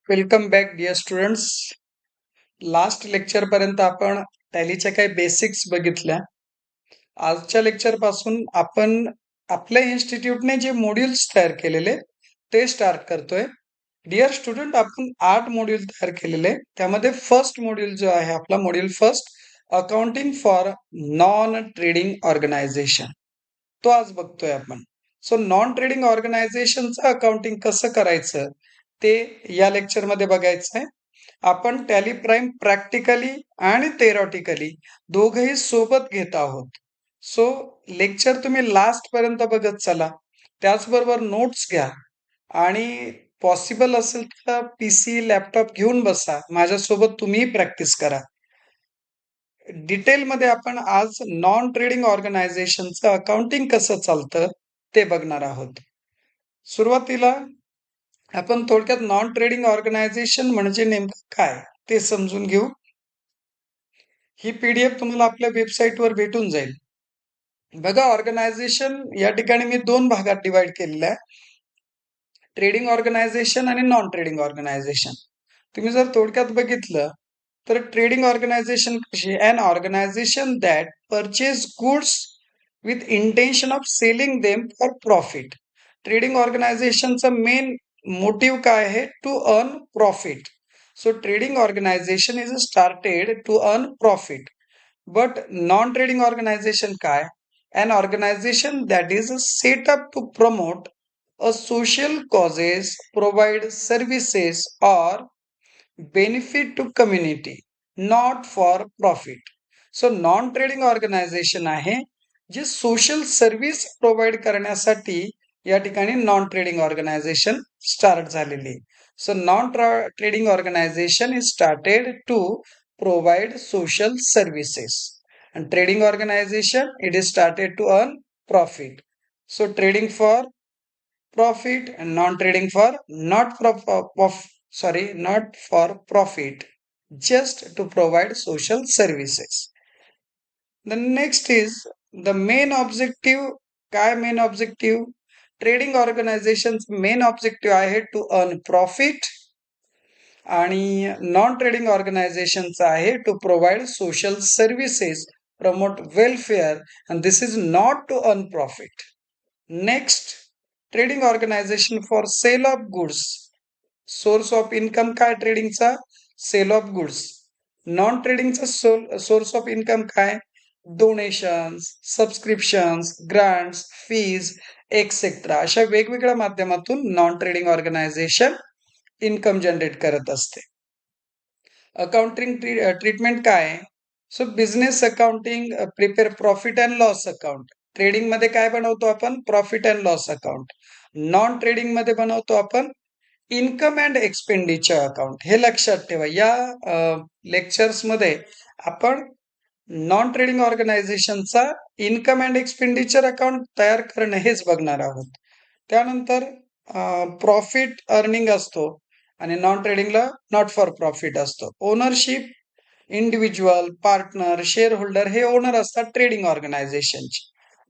Welcome back dear students. Last lecture पर्यंत आपण टॅलीच्या काही बेसिक्स बघितल्या. आजच्या लेक्चर पासून आपण आपल्या इन्स्टिट्यूटने जे मॉड्यूल्स तयार केलेले ते स्टार्ट करतोय. डिअर स्टुडंट, आपण 8 मॉड्यूल तयार केलेले. त्यामध्ये फर्स्ट मॉड्यूल जो आहे आपला module first, accounting for non trading organization, तो आज बघतोय आपण. सो नॉन ट्रेडिंग ऑर्गनायझेशनचं अकाउंटिंग कसं करायचं ते या लेक्चर मध्ये बघायचं आहे. आपण टॅली प्राइम प्रॅक्टिकली आणि थेरॉटिकली दोघही सोबत घेत आहोत. सो लेक्चर तुम्ही लास्ट पर्यंत बघत चला. त्याचबरोबर नोट्स घ्या आणि पॉसिबल असेल तर पीसी लॅपटॉप घेऊन बसा. माझ्यासोबत तुम्ही प्रॅक्टिस करा. डिटेलमध्ये आपण आज नॉन ट्रेडिंग ऑर्गनायझेशनचं अकाउंटिंग कसं चालतं ते बघणार आहोत. सुरुवातीला आपण थोडक्यात नॉन ट्रेडिंग ऑर्गनायझेशन म्हणजे नेमकं काय ते समजून घेऊ. ही पीडीएफ तुम्हाला आपल्या वेबसाईटवर भेटून जाईल. बघा, ऑर्गनायझेशन या ठिकाणी मी 2 भागात डिवाइड केलेलं आहे, ट्रेडिंग ऑर्गनायझेशन आणि नॉन ट्रेडिंग ऑर्गनायझेशन. तुम्ही जर थोडक्यात बघितलं तर ट्रेडिंग ऑर्गनायझेशन कशी, an organization that purchase goods with intention of selling them for profit. Trading ऑर्गनायझेशनचा मेन मोटिव्ह काय आहे? To earn profit. So trading organization is started to earn profit. But non trading organization काय? An organization that is set up to promote a social causes, provide services or benefit to community, not for profit. So non-trading organization आहे जे social service provide करण्यासाठी या ठिकाणी non trading organization start झालेली. So non trading organization is started to provide social services. And trading organization, it is started to earn profit. So trading for profit and non-trading for not for profit, just to provide social services. The next is the main objective. काय main objective? Trading ऑर्गनायझेशनच main objective आहे to earn profit आणि non trading ऑर्गनायझेशनचा आहे to provide social services, promote welfare, and this is not to earn profit. Next, trading organization for sale of goods. Source of income काय ट्रेडिंगचा? Sale of goods. Non ट्रेडिंगचा source of income काय? Donations, subscriptions, grants, fees etcetera. अशा वेगवेगळ्या माध्यमातून non trading organization income generate करत असते. Accounting treatment काय? So business accounting prepare profit and loss account. Trading मध्ये काय बनवतो आपण? Profit and loss account. Non trading मध्ये बनवतो आपण इन्कम अँड एक्सपेंडिचर अकाउंट. हे लक्षात ठेवा. या लेक्चर्स मध्ये आपण नॉन ट्रेडिंग ऑर्गनायझेशनचा इन्कम अँड एक्सपेंडिचर अकाउंट तयार करणं हेच बघणार आहोत. त्यानंतर प्रॉफिट अर्निंग असतो आणि नॉन ट्रेडिंगला नॉट फॉर प्रॉफिट असतो. Ownership, individual, partner, share holder हे ओनर असतात ट्रेडिंग ऑर्गनायझेशनचे.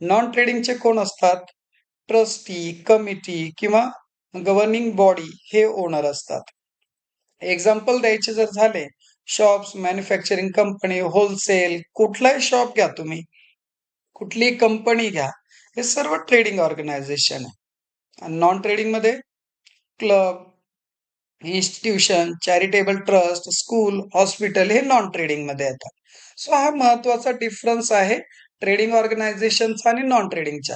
नॉन ट्रेडिंगचे कोण असतात? ट्रस्टी, कमिटी किंवा गव्हर्निंग बॉडी हे ओनर असतात. एक्झाम्पल द्यायचे जर झाले, शॉप्स, मॅन्युफॅक्चरिंग कंपनी, होलसेल, कुठलाही शॉप घ्या तुम्ही, कुठलीही कंपनी घ्या, हे सर्व ट्रेडिंग ऑर्गनायझेशन आहे. नॉन ट्रेडिंग मध्ये club, institution, charitable trust, school, hospital हे नॉन ट्रेडिंग मध्ये येतात. सो हा महत्वाचा डिफरन्स आहे ट्रेडिंग ऑर्गनायझेशनचा आणि नॉन ट्रेडिंगचा.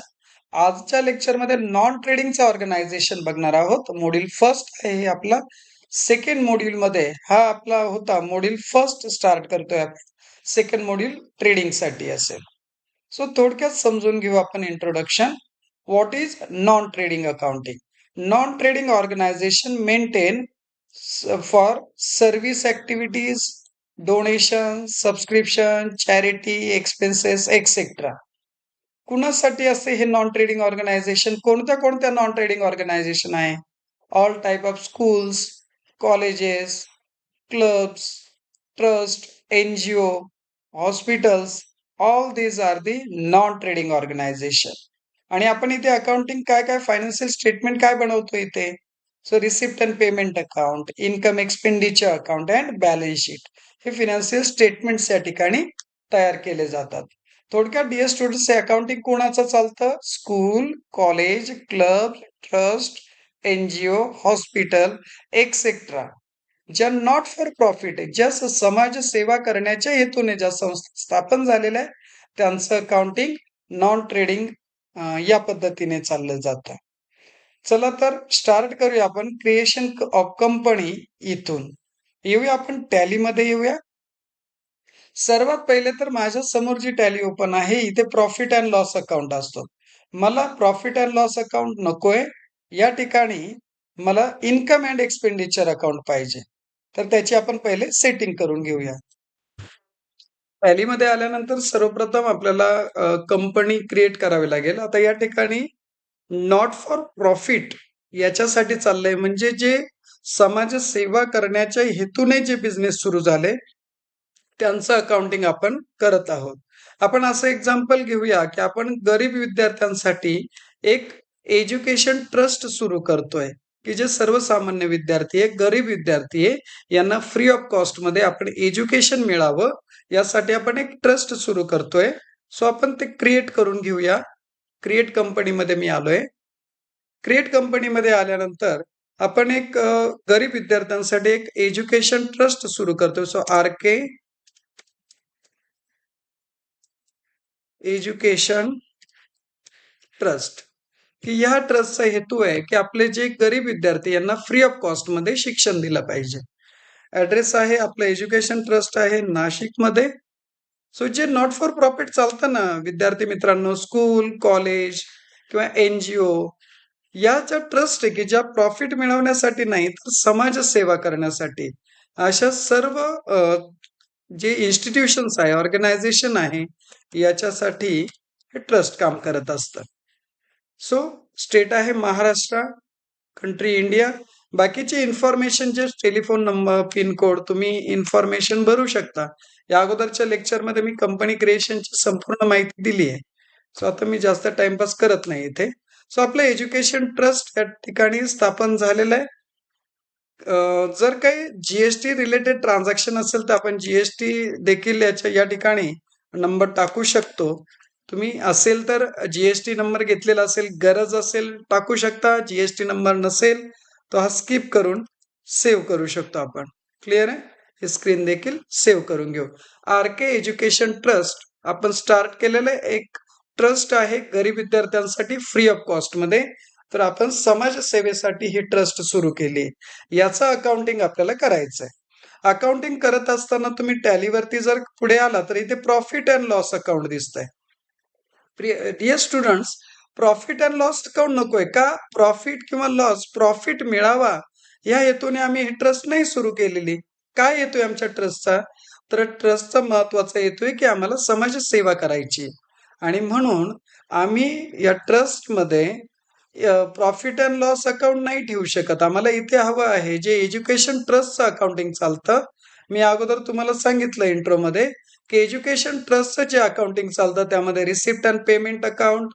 आजच्या लेक्चरमध्ये नॉन ट्रेडिंगचा ऑर्गनायझेशन बघणार आहोत. मॉड्यूल फर्स्ट आहे आपला. सेकंड मॉड्यूल मध्ये हा आपला होता मॉड्यूल फर्स्ट स्टार्ट करतोय आपण. सेकंड मॉड्यूल ट्रेडिंग साठी असेल. सो थोडक्यात समजून घेऊ आपण introduction. What is non trading accounting? Non trading organization maintain for service activities, donation, subscription, charity, expenses etcetera. कुणासाठी असते हे नॉन ट्रेडिंग ऑर्गनायझेशन? कोणत्या कोणत्या नॉन ट्रेडिंग ऑर्गनायझेशन आहे? All type of schools, colleges, clubs, trust, NGO, hospitals, all these are the non trading organization. आणि आपण इथे accounting काय काय, फायनान्शियल स्टेटमेंट काय बनवतो इथे? So receipt and payment account, income expenditure account and balance sheet हे फिनान्शियल स्टेटमेंट्स या ठिकाणी तयार केले जातात. थोडक्यात डिअर स्टुडंट्स, हे अकाउंटिंग कोणाचं चालतं? School, college, club, trust, NGO, hospital etcetera ज्या नॉट फॉर प्रॉफिट आहे, ज्या समाज सेवा करण्याच्या हेतूने ज्या संस्था स्थापन झालेल्या आहे, त्यांचं अकाउंटिंग नॉन ट्रेडिंग या पद्धतीने चाललं जातं. चला तर स्टार्ट करूया आपण क्रिएशन ऑफ कंपनी इथून. येऊया आपण टॅलीमध्ये येऊया. सर्वात पहिले तर माझ्या समोर जी टॅली ओपन आहे, इथे प्रॉफिट अँड लॉस अकाउंट असतो. मला प्रॉफिट अँड लॉस अकाउंट नकोय. या ठिकाणी मला इन्कम अँड एक्सपेंडिचर अकाउंट पाहिजे. तर त्याची आपण पहिले सेटिंग करून घेऊया. टॅलीमध्ये आल्यानंतर सर्वप्रथम आपल्याला कंपनी क्रिएट करावी लागेल. आता या ठिकाणी नॉट फॉर प्रॉफिट याच्यासाठी चाललंय, म्हणजे जे समाज सेवा करण्याच्या हेतूने जे बिझनेस सुरू झाले त्यांचं अकाउंटिंग आपण करत आहोत. आपण असं एक्झाम्पल घेऊया की आपण गरीब विद्यार्थ्यांसाठी एक एज्युकेशन ट्रस्ट सुरू करतोय, की जे सर्वसामान्य विद्यार्थी आहे, गरीब विद्यार्थी आहे, यांना फ्री ऑफ कॉस्ट मध्ये आपण एज्युकेशन मिळावं यासाठी आपण एक ट्रस्ट सुरू करतोय. सो आपण ते क्रिएट करून घेऊया. क्रिएट कंपनीमध्ये मी आलोय. क्रिएट कंपनीमध्ये आल्यानंतर आपण एक गरीब विद्यार्थ्यांसाठी एक एज्युकेशन ट्रस्ट सुरू करतोय. सो RK एज्युकेशन ट्रस्ट, की या ट्रस्टचा हेतू आहे की आपले जे गरीब विद्यार्थी यांना फ्री ऑफ कॉस्ट मध्ये शिक्षण दिलं पाहिजे. ऍड्रेस आहे आपलं एज्युकेशन ट्रस्ट आहे नाशिकमध्ये. सो जे नॉट फॉर प्रॉफिट चालतं ना विद्यार्थी मित्रांनो, स्कूल, कॉलेज किंवा एनजीओ या ज्या ट्रस्ट आहे की ज्या प्रॉफिट मिळवण्यासाठी नाही तर समाज सेवा करण्यासाठी, अशा सर्व जे इन्स्टिट्यूशन्स आहे, ऑर्गनायझेशन आहे, याच्यासाठी हे ट्रस्ट काम करत असतं. सो स्टेट आहे महाराष्ट्र, कंट्री इंडिया. बाकीचे इन्फॉर्मेशन जे टेलिफोन नंबर, पिनकोड तुम्ही इन्फॉर्मेशन भरू शकता. या अगोदरच्या लेक्चरमध्ये मी कंपनी क्रिएशनची संपूर्ण माहिती दिली आहे. सो आता मी जास्त टाइमपास करत नाही इथे. सो आपलं एज्युकेशन ट्रस्ट या ठिकाणी स्थापन झालेलं आहे. जर काही जीएसटी रिलेटेड ट्रान्झॅक्शन असेल तर आपण जीएसटी देखील या ठिकाणी नंबर टाकू शकतो. तुम्ही असेल तर जीएसटी नंबर घेतलेला असेल, गरज असेल टाकू शकता. जीएसटी नंबर नसेल तो हा स्किप करून सेव्ह करू शकतो आपण. क्लिअर आहे? हे स्क्रीन देखील सेव्ह करून घेऊ. RK एज्युकेशन ट्रस्ट आपण स्टार्ट केलेलं एक ट्रस्ट आहे गरीब विद्यार्थ्यांसाठी फ्री ऑफ कॉस्ट मध्ये. तर आपण समाज सेवेसाठी ही ट्रस्ट सुरू केली. याचं अकाउंटिंग आपल्याला करायचंय. अकाउंटिंग करत असताना तुम्ही टॅलीवरती जर पुढे आला तर इथे प्रॉफिट अँड लॉस अकाउंट दिसतंय. Dear students, profit and loss account नकोय का? प्रॉफिट किंवा लॉस, प्रॉफिट मिळावा या हेतूने आम्ही ही ट्रस्ट नाही सुरू केलेली. काय येतोय आमच्या ट्रस्टचा? तर ट्रस्टचा महत्वाचा येतोय की आम्हाला समाज सेवा करायची, आणि म्हणून आम्ही या ट्रस्टमध्ये प्रॉफिट अँड लॉस अकाउंट नाही ठेवू शकत. आम्हाला इथे हवं आहे जे एज्युकेशन ट्रस्टचं अकाउंटिंग चालतं. मी अगोदर तुम्हाला सांगितलं इंट्रोमध्ये की एज्युकेशन ट्रस्टचं जे अकाउंटिंग चालतं त्यामध्ये receipt and payment account,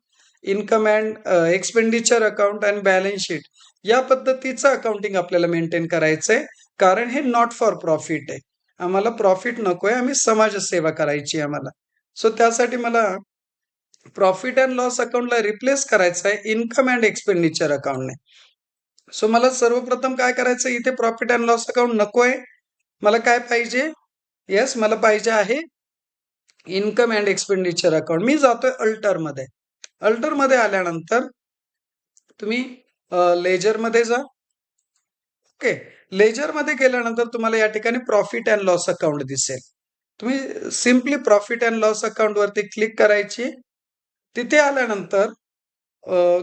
income and expenditure account and balance sheet या पद्धतीचं अकाउंटिंग आपल्याला मेंटेन करायचंय, कारण हे नॉट फॉर प्रॉफिट आहे. आम्हाला प्रॉफिट नकोय, आम्ही समाज सेवा करायची आम्हाला. सो त्यासाठी मला प्रॉफिट अँड लॉस अकाउंटला रिप्लेस करायचं आहे इन्कम अँड एक्सपेंडिचर अकाउंटने. सो मला सर्वप्रथम काय करायचं, इथे प्रॉफिट अँड लॉस अकाउंट नकोय. मला काय पाहिजे? येस, मला पाहिजे आहे इन्कम अँड एक्सपेंडिचर अकाउंट. मी जातोय अल्टरमध्ये. अल्टरमध्ये आल्यानंतर तुम्ही लेजरमध्ये जा. ओके, लेजरमध्ये गेल्यानंतर तुम्हाला या ठिकाणी प्रॉफिट अँड लॉस अकाउंट दिसेल. तुम्ही simply profit and loss account वरती क्लिक करायची. तिथे आल्यानंतर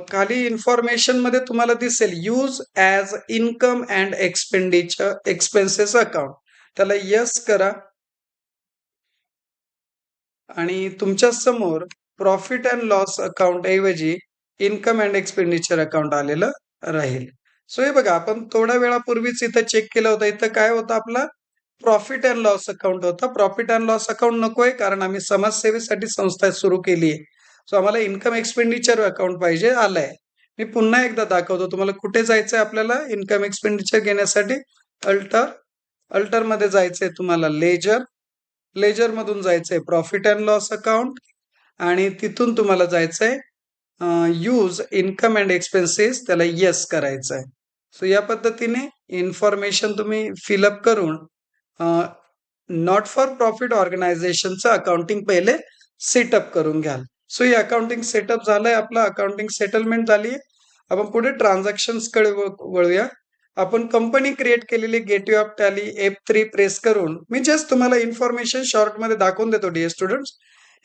खाली इन्फॉर्मेशन मध्ये तुम्हाला दिसेल use as income and expenditure expenses account. त्याला यस करा आणि तुमच्या समोर प्रॉफिट अँड लॉस अकाउंट ऐवजी इन्कम अँड एक्सपेंडिचर अकाउंट आलेलं राहील. सो हे बघा, आपण थोड्या वेळापूर्वीच इथं चेक केलं होतं. इथं काय होतं, आपला प्रॉफिट अँड लॉस अकाउंट होता. प्रॉफिट अँड लॉस अकाउंट नकोय, कारण आम्ही समाजसेवेसाठी संस्था सुरू केली आहे. सो आम्हाला इन्कम एक्सपेंडिचर अकाउंट पाहिजे, आलंय. मी पुन्हा एकदा दाखवतो तुम्हाला कुठे जायचंय आपल्याला इन्कम एक्सपेंडिचर घेण्यासाठी. अल्टर अल्टर मध्ये जायचंय तुम्हाला लेजर. लेजर मधून जायचंय प्रॉफिट अँड लॉस अकाउंट आणि तिथून तुम्हाला जायचंय यूज इन्कम अँड एक्सपेन्सेस, त्याला येस करायचं आहे. सो या पद्धतीने इन्फॉर्मेशन तुम्ही फिलअप करून नॉट फॉर प्रॉफिट ऑर्गनायझेशनचं अकाउंटिंग पहिले सेटअप करून घ्याल. सो हे अकाउंटिंग सेटअप झालंय, आपलं अकाउंटिंग सेटलमेंट झाली. आपण पुढे ट्रान्झॅक्शन्स कडे वळूया. आपण कंपनी क्रिएट केलेली gateway of tally F3 press करून, मी जस्ट तुम्हाला इन्फॉर्मेशन शॉर्ट मध्ये दाखवून देतो डिअर स्टुडंट्स.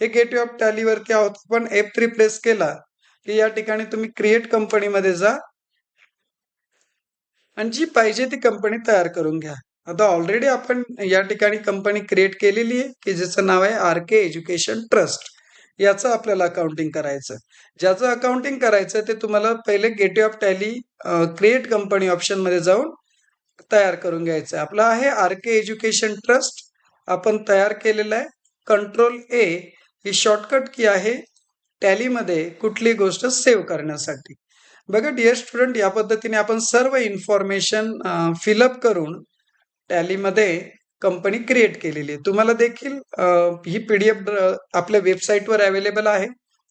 हे गेटवे ऑफ टॅली वरती आहोत आपण. F3 प्रेस केला की या ठिकाणी तुम्ही क्रिएट कंपनीमध्ये जा आणि जी पाहिजे ती कंपनी तयार करून घ्या. आता ऑलरेडी आपण या ठिकाणी कंपनी क्रिएट केलेली आहे की ज्याचं नाव आहे RK एज्युकेशन ट्रस्ट. याचं आपल्याला अकाउंटिंग करायचं. ज्याचं अकाउंटिंग करायचं ते तुम्हाला पहिले gateway of tally create company option मध्ये जाऊन तयार करून घ्यायचं. आपलं आहे RK एज्युकेशन ट्रस्ट. आपण तयार केलेलं आहे. Ctrl A ही शॉर्टकट की आहे टॅलीमध्ये कुठली गोष्ट सेव्ह करण्यासाठी. बघा डिअर स्टुडंट, या पद्धतीने आपण सर्व इन्फॉर्मेशन फिलअप करून टॅलीमध्ये कंपनी क्रिएट केलेली आहे. तुम्हाला देखील ही PDF आपल्या वेबसाईटवर अवेलेबल आहे.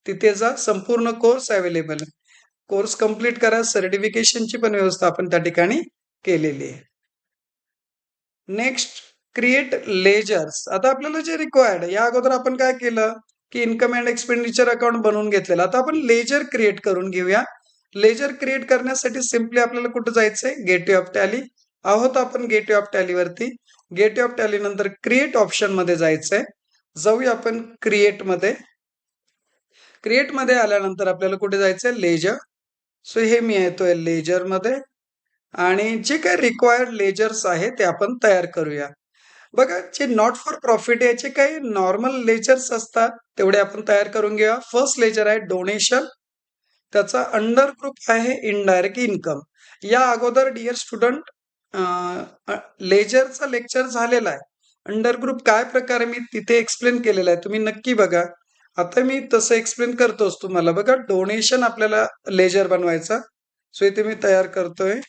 तिथे जा, संपूर्ण कोर्स अवेलेबल आहे. कोर्स कंप्लीट करा. सर्टिफिकेशनची पण व्यवस्था आपण त्या ठिकाणी केलेली आहे. Next, create ledgers. आता आपल्याला जे रिक्वायर्ड आहे, या अगोदर आपण काय केलं की इन्कम अँड एक्सपेंडिचर अकाउंट बनवून घेतलेलं. आता आपण लेजर क्रिएट करून घेऊया. लेजर क्रिएट करण्यासाठी सिम्पली आपल्याला कुठे जायचंय, गेटवे ऑफ टॅली. आहोत आपण गेटवे ऑफ टॅली वरती. गेटवे ऑफ टॅली नंतर क्रिएट ऑप्शन मध्ये जायचंय. जाऊया आपण क्रिएट मध्ये. क्रिएट मध्ये आल्यानंतर आपल्याला कुठे जायचंय, लेजर. सो हे मी येतोय लेजर मध्ये आणि जे काही रिक्वायर्ड लेजर्स आहे ते आपण तयार करूया. बघा, जे नॉट फॉर प्रॉफिट याचे काही नॉर्मल लेजर्स असतात, तेवढे आपण तयार करून घेऊया. फर्स्ट लेजर आहे डोनेशन. त्याचा अंडर ग्रुप आहे इनडायरेक्ट इन्कम. या अगोदर डिअर स्टुडंट लेजरचा लेक्चर झालेला आहे. अंडर ग्रुप काय प्रकारे मी तिथे एक्सप्लेन केलेला आहे, तुम्ही नक्की बघा. आता मी तसं एक्सप्लेन करतोच तुम्हाला. बघा, डोनेशन आपल्याला लेजर बनवायचा. सो इथे मी तयार करतोय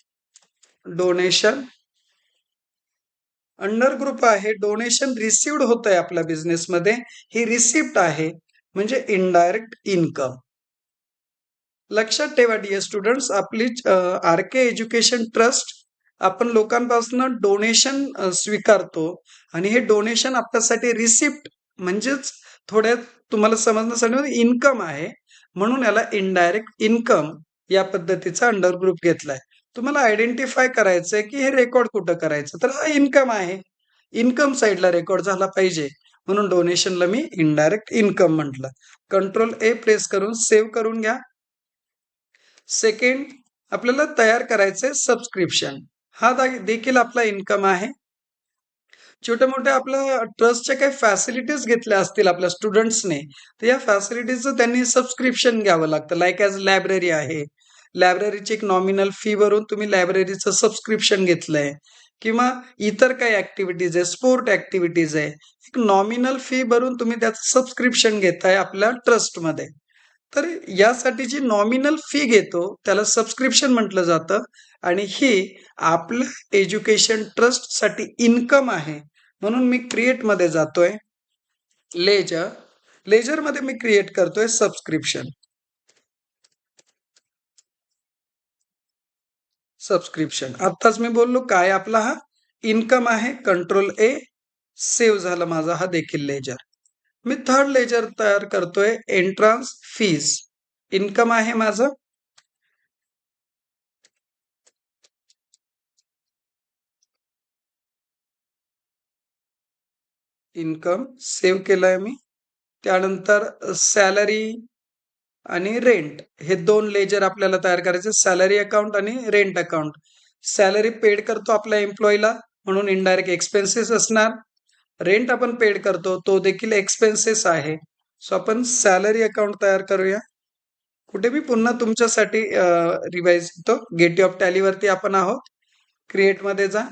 डोनेशन. अंडर ग्रुप आहे डोनेशन रिसिव्ड होत आहे आपल्या बिझनेसमध्ये. ही रिसिप्ट आहे म्हणजे इनडायरेक्ट इन्कम. लक्षात ठेवा डिअर स्टुडंट्स, आपली RK एज्युकेशन ट्रस्ट आपण लोकांपासून डोनेशन स्वीकारतो आणि हे डोनेशन आपल्यासाठी रिसिप्ट म्हणजेच थोड्या तुम्हाला समजण्यासाठी इन्कम आहे, म्हणून याला इनडायरेक्ट इन्कम या पद्धतीचा अंडर ग्रुप घेतलाय. तुम्हाला आयडेंटिफाय करायचंय की हे रेकॉर्ड कुठं करायचं, तर हा इन्कम आहे. इन्कम साइडला रेकॉर्ड झाला पाहिजे म्हणून डोनेशनला मी इनडायरेक्ट इन्कम म्हटलं. Ctrl A प्रेस करून सेव्ह करून घ्या. सेकंड, आपल्याला तयार करायचंय सबस्क्रिप्शन. हा देखील आपला इन्कम आहे. छोट्या मोठ्या आपल्या ट्रस्टच्या काही फॅसिलिटीज घेतल्या असतील आपल्या स्टुडंट्सने, तर या फॅसिलिटीजचं त्यांनी सबस्क्रिप्शन घ्यावं लागतं. लाईक ॲज लायब्ररी आहे. लायब्ररीची एक नॉमिनल फी भरून तुम्ही लायब्ररीचं सबस्क्रिप्शन घेतलंय किंवा इतर काही ऍक्टिव्हिटीज आहे, स्पोर्ट ऍक्टिव्हिटीज आहे, एक नॉमिनल फी भरून तुम्ही त्याचं सबस्क्रिप्शन घेताय आपल्या ट्रस्टमध्ये. तर यासाठी जी नॉमिनल फी घेतो त्याला सबस्क्रिप्शन म्हटलं जातं आणि ही आपल्या एज्युकेशन ट्रस्ट साठी इन्कम आहे. म्हणून मी क्रिएट मध्ये जातोय. लेजर. लेजर मध्ये मी क्रिएट करतोय सबस्क्रिप्शन. सबस्क्रिप्शन आत्ताच मी बोललो काय आपला हा इन्कम आहे. Ctrl A, सेव्ह झाला माझा हा देखील लेजर. मी थर्ड लेजर तयार करतोय एंट्रन्स फीज. इन्कम आहे माझं. इन्कम सेव्ह केलाय मी. त्यानंतर सॅलरी आणि रेंट हे दोन लेजर आपल्याला तयार करायचे. सॅलरी अकाउंट आणि रेंट अकाउंट. सॅलरी पेड करतो आपल्या एम्प्लॉईला म्हणून इनडायरेक्ट एक्सपेन्सेस असणार. रेंट आपण पेड करतो तो देखील एक्सपेन्सेस आहे. सो आपण सॅलरी अकाउंट तयार करूया. कुठे मी पुन्हा तुमच्यासाठी रिवाइज करतो. गेटवे ऑफ टॅली वरती आपण आहोत. क्रिएट मध्ये जा.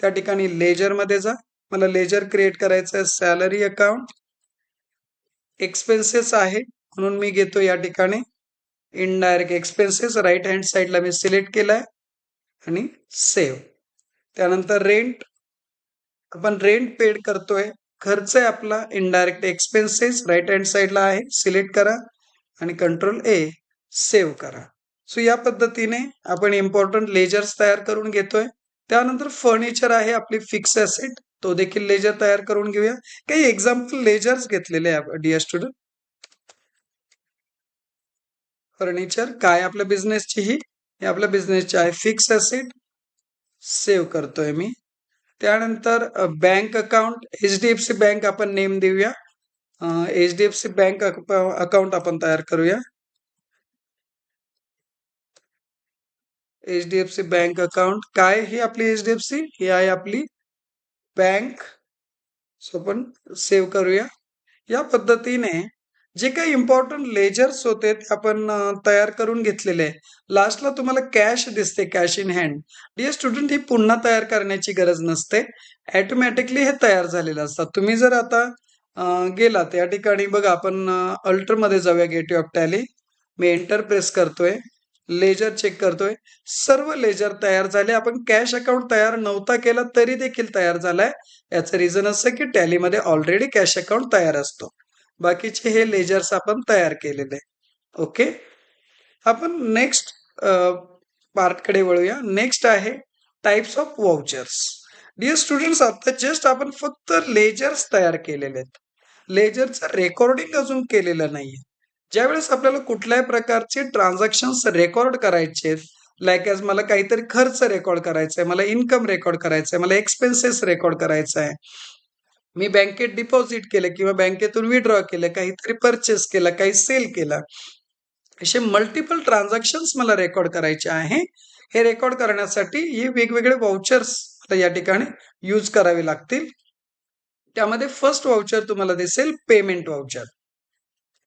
त्या ठिकाणी लेजर मध्ये जा. मला लेजर क्रिएट करायचं आहे. सॅलरी अकाउंट एक्सपेन्सेस आहे म्हणून मी घेतो या ठिकाणी इनडायरेक्ट एक्सपेन्सेस राईट हँड साईडला मी सिलेक्ट केलाय आणि सेव्ह. त्यानंतर रेंट, आपण रेंट पेड करतोय, खर्च आहे आपला इनडायरेक्ट एक्सपेन्सेस राईट हँड साईडला आहे, सिलेक्ट करा आणि कंट्रोल ए, सेव्ह करा. सो या पद्धतीने आपण इम्पॉर्टंट लेजर्स तयार करून घेतोय. त्यानंतर फर्निचर आहे आपली फिक्स ॲसेट, तो देखील लेजर तयार करून घेऊया. काही एक्झाम्पल लेजर्स घेतलेले आहे डिअर स्टुडंट. फर्निचर काय आपल्या बिझनेसची ही आपल्या बिझनेसची आहे फिक्स ॲसेट, सेव्ह करतोय मी. त्यानंतर बँक अकाउंट, एचडीएफसी बँक आपण नेम देऊया. एचडीएफसी बँक अकाउंट आपण तयार करूया. एचडीएफसी बँक अकाउंट काय, ही आपली एचडीएफसी, ही आहे आपली बँक. सो आपण सेव्ह करूया. या पद्धतीने जे काही इम्पॉर्टंट लेजर्स होते ते आपण तयार करून घेतलेले आहे. लास्टला तुम्हाला कॅश दिसते, cash in hand. Dear student, ही पुन्हा तयार करण्याची गरज नसते, ऑटोमॅटिकली हे तयार झालेलं असतात. तुम्ही जर आता गेलात या ठिकाणी बघा, आपण अल्टरमध्ये जाऊया, gateway of tally. Me enter press करतोय, लेजर चेक करतोय, सर्व लेजर तयार झाले. आपण कॅश अकाउंट तयार नव्हता केला तरी देखील तयार झालाय. याचं रिझन असं की टॅलीमध्ये ऑलरेडी कॅश अकाउंट तयार असतो. बाकीचे हे लेजर्स आपण तयार केलेले. ओके, आपण नेक्स्ट पार्टकडे वळूया. नेक्स्ट आहे types of vouchers. Dear students, आता जस्ट आपण फक्त लेजर्स तयार केलेले आहेत, लेजरचं रेकॉर्डिंग अजून केलेलं नाहीये. ज्यावेळेस आपल्याला कुठल्याही प्रकारचे ट्रान्झॅक्शन्स रेकॉर्ड करायचे, लाईक ॲज मला काहीतरी खर्च रेकॉर्ड करायचा आहे, मला इन्कम रेकॉर्ड करायचं आहे, मला एक्सपेन्सेस रेकॉर्ड करायचा आहे, मी बँकेत डिपॉझिट केलं किंवा बँकेतून विड्रॉ केलं, काहीतरी परचेस केला, काही सेल केला, असे मल्टिपल ट्रान्झॅक्शन्स मला रेकॉर्ड करायचे आहे. हे रेकॉर्ड करण्यासाठी हे वेगवेगळे वाउचर्स या ठिकाणी यूज करावे लागतील. त्यामध्ये फर्स्ट वाउचर तुम्हाला दिसेल पेमेंट वाउचर.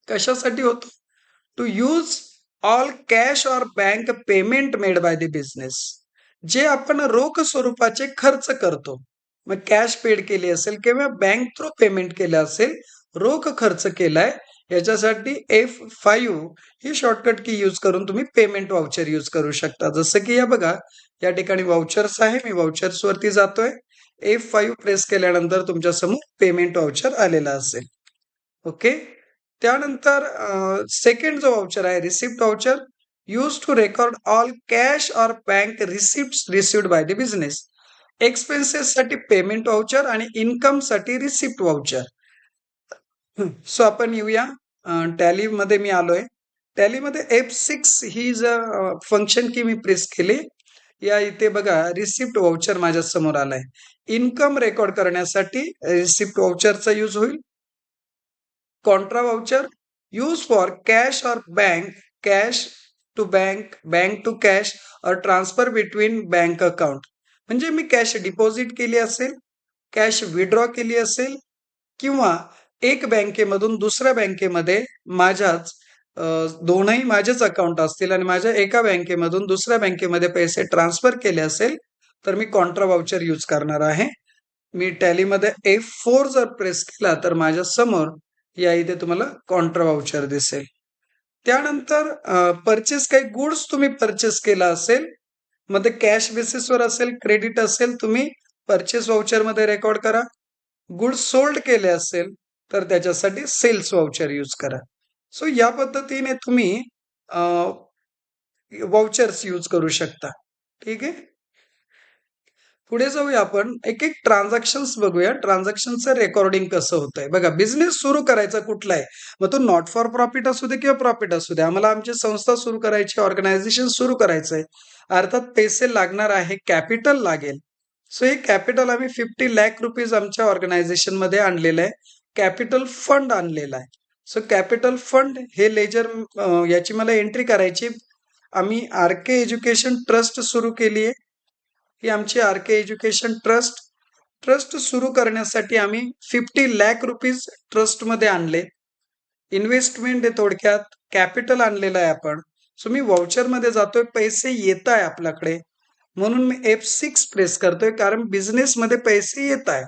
कशासाठी होतो? To use all cash or bank payment made by the business. जे आपण रोख स्वरूपाचे खर्च करतो, मग कॅश पेड केली असेल किंवा बँक थ्रू पेमेंट केलं असेल, रोख खर्च केलाय, याच्यासाठी F5 ही शॉर्टकट की यूज करून तुम्ही पेमेंट वाउचर यूज करू शकता. जसं की या बघा, या ठिकाणी वाउचर्स आहे, मी वाउचर्स वरती जातोय, F5 प्रेस केल्यानंतर तुमच्या समोर पेमेंट वाउचर आलेला असेल. ओके, त्यानंतर सेकंड जो वाउचर आहे receipt voucher, use to record all cash or bank receipt received by the business. Expenses साठी पेमेंट वाउचर आणि इन्कम साठी रिसिप्ट वाउचर. सो आपण येऊया टॅली मध्ये, मी आलोय टॅलीमध्ये. F6 ही जर फंक्शन की मी प्रेस केली, या इथे बघा रिसिप्ट वाउचर माझ्या समोर आलाय. इन्कम रेकॉर्ड करण्यासाठी रिसिप्ट वाउचरचा यूज होईल. Contra voucher, use for cash or bank, cash to bank, bank to cash or transfer between bank account. म्हणजे मी कॅश डिपॉझिट केली असेल, कॅश विड्रॉ केली असेल, किंवा एक बँकेमधून दुसऱ्या बँकेमध्ये माझ्याच दोनही माझेच अकाउंट असतील आणि माझ्या एका बँकेमधून दुसऱ्या बँकेमध्ये पैसे ट्रान्सफर केले असेल, तर मी कॉन्ट्रा वाउचर यूज करणार आहे. मी टॅलीमध्ये F4 जर प्रेस केला तर माझ्या समोर या इथे तुम्हाला कॉन्ट्रा वाउचर दिसेल. त्यानंतर परचेस, काही गुड्स तुम्ही परचेस केला असेल, मग ते कॅश बेसिसवर असेल, क्रेडिट असेल, तुम्ही परचेस वाउचर मध्ये रेकॉर्ड करा. गुड्स सोल्ड केले असेल तर त्याच्यासाठी सेल्स वाउचर यूज करा. सो या पद्धतीने तुम्ही वाउचर्स यूज करू शकता. ठीक आहे, पुढे जाऊया. आपण एक एक ट्रान्झॅक्शन्स बघूया, ट्रान्झॅक्शनचं रेकॉर्डिंग कसं होतंय. बघा, बिझनेस सुरू करायचा कुठला आहे, मग तो नॉट फॉर प्रॉफिट असू दे किंवा प्रॉफिट असू दे, आम्हाला आमची संस्था सुरू करायची, ऑर्गनायझेशन सुरू करायचंय, अर्थात पैसे लागणार आहे, कॅपिटल लागेल. सो हे कॅपिटल आम्ही 50 लाख रुपीज आमच्या ऑर्गनायझेशन मध्ये आणलेलं आहे, कॅपिटल फंड आणलेला आहे. सो कॅपिटल फंड हे लेजर, याची मला एंट्री करायची. आम्ही RK एज्युकेशन ट्रस्ट सुरू केली आहे. ही आमची RK एज्युकेशन ट्रस्ट. ट्रस्ट सुरू करण्यासाठी आम्ही 50 लाख रुपीज ट्रस्टमध्ये आणले. इन्व्हेस्टमेंट आहे, थोडक्यात कॅपिटल आणलेलं आहे आपण. सो मी वाउचरमध्ये जातोय, पैसे येत आहे आपल्याकडे, म्हणून मी F6 प्रेस करतोय, कारण बिझनेसमध्ये पैसे येत आहे.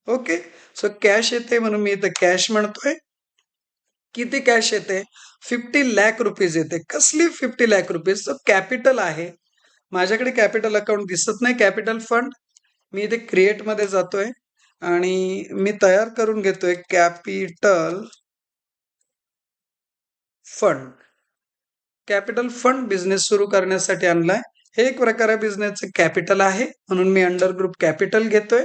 ओके, सो कॅश येते म्हणून मी इथं कॅश म्हणतोय. किती कॅश येते? 50 लाख रुपीज येते. कसली 50 लाख रुपीज? तर कॅपिटल आहे. माझ्याकडे कॅपिटल अकाउंट दिसत नाही कॅपिटल फंड. मी इथे क्रिएटमध्ये जातोय आणि मी तयार करून घेतोय capital fund. Capital fund business सुरू करण्यासाठी आणलाय. हे एक प्रकारे बिझनेसचं कॅपिटल आहे. म्हणून मी अंडर ग्रुप कॅपिटल घेतोय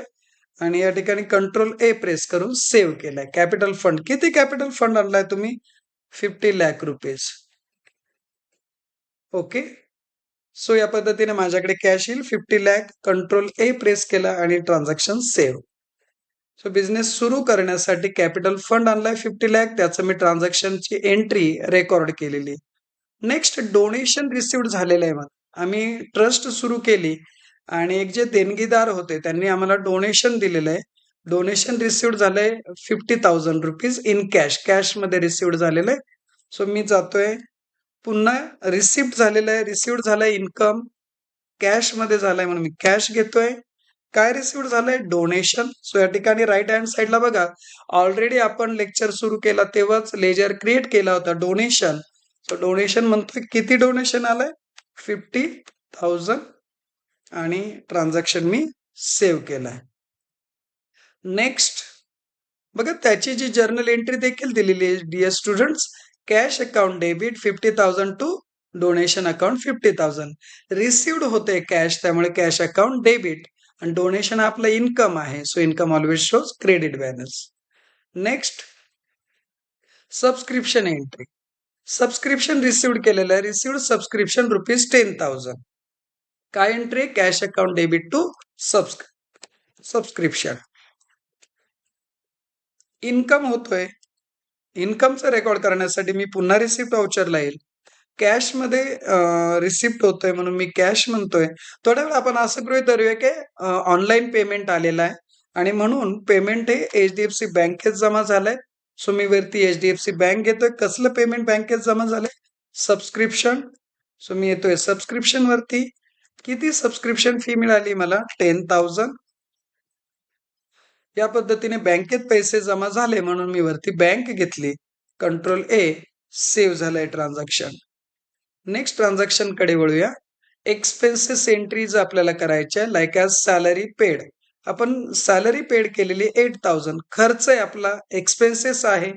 आणि या ठिकाणी कंट्रोल ए प्रेस करून सेव्ह केलाय. Capital fund. किती कॅपिटल फंड आणलाय तुम्ही? 50 लाख रुपीज. ओके. सो या पद्धतीने माझ्याकडे कॅश येईल 50 लाख. कंट्रोल ए प्रेस केला आणि ट्रान्झॅक्शन सेव्ह. सो बिझनेस सुरू करण्यासाठी कॅपिटल फंड आणलाय 50 लाख. त्याचं मी ट्रान्झॅक्शनची एंट्री रेकॉर्ड केलेली. नेक्स्ट डोनेशन रिसिव्ड झालेलं आहे. मग आम्ही ट्रस्ट सुरू केली आणि एक जे देणगीदार होते त्यांनी आम्हाला डोनेशन दिलेलं आहे. डोनेशन रिसिव्ड झालंय 50,000 रुपीज इन कॅश. कॅशमध्ये रिसिव्ड झालेलं आहे. सो मी जातोय पुन्हा रिसिप्ट झालेलं आहे. रिसिव्ड झालंय इन्कम. कॅशमध्ये झालंय म्हणून मी कॅश घेतोय. काय रिसिव्ड झालंय? डोनेशन. सो या ठिकाणी राईट हँड साईडला बघा, ऑलरेडी आपण लेक्चर सुरू केला तेव्हाच लेजर क्रिएट केला होता डोनेशन. सो डोनेशन म्हणतोय किती डोनेशन आलंय? 50,000 आणि ट्रान्झॅक्शन मी सेव्ह केलाय. नेक्स्ट बघा त्याची जी जर्नल एंट्री देखील दिलेली आहे dear students. Cash account debit 50,000 to donation account 50,000. Received होते कॅश, त्यामुळे कॅश अकाउंट डेबिट आणि डोनेशन आपलं इन्कम आहे. So income always shows credit balance. Next subscription entry. Subscription received केलेलं आहे. Received subscription ₹10,000. काय entry? Cash account debit to subscription. Income होतोय. इन्कमचं रेकॉर्ड करण्यासाठी मी पुन्हा रिसिप्ट व्हाउचरला येईल. कॅशमध्ये रिसिप्ट होतोय म्हणून मी कॅश म्हणतोय. थोड्या वेळ आपण असं गृहीत धरूया की ऑनलाईन पेमेंट आलेलं आहे आणि म्हणून पेमेंट हे HDFC बँकेत जमा झालंय. सो मी वरती HDFC बँक घेतोय. कसलं पेमेंट बँकेत जमा झालंय? सबस्क्रिप्शन. सो मी येतोय सबस्क्रिप्शन वरती. किती सबस्क्रिप्शन फी मिळाली मला? 10,000. या पद्धतीने बँकेत पैसे जमा झाले म्हणून मी वरती बँक घेतली. कंट्रोल ए सेव्ह झालंय ट्रान्झॅक्शन. नेक्स्ट ट्रान्झॅक्शन कडे वळूया. एक्सपेन्सेस एंट्रीज आपल्याला करायच्या लाईक ॲज सॅलरी पेड. आपण सॅलरी पेड केलेली 8,000. खर्च आहे आपला, एक्सपेन्सेस आहे.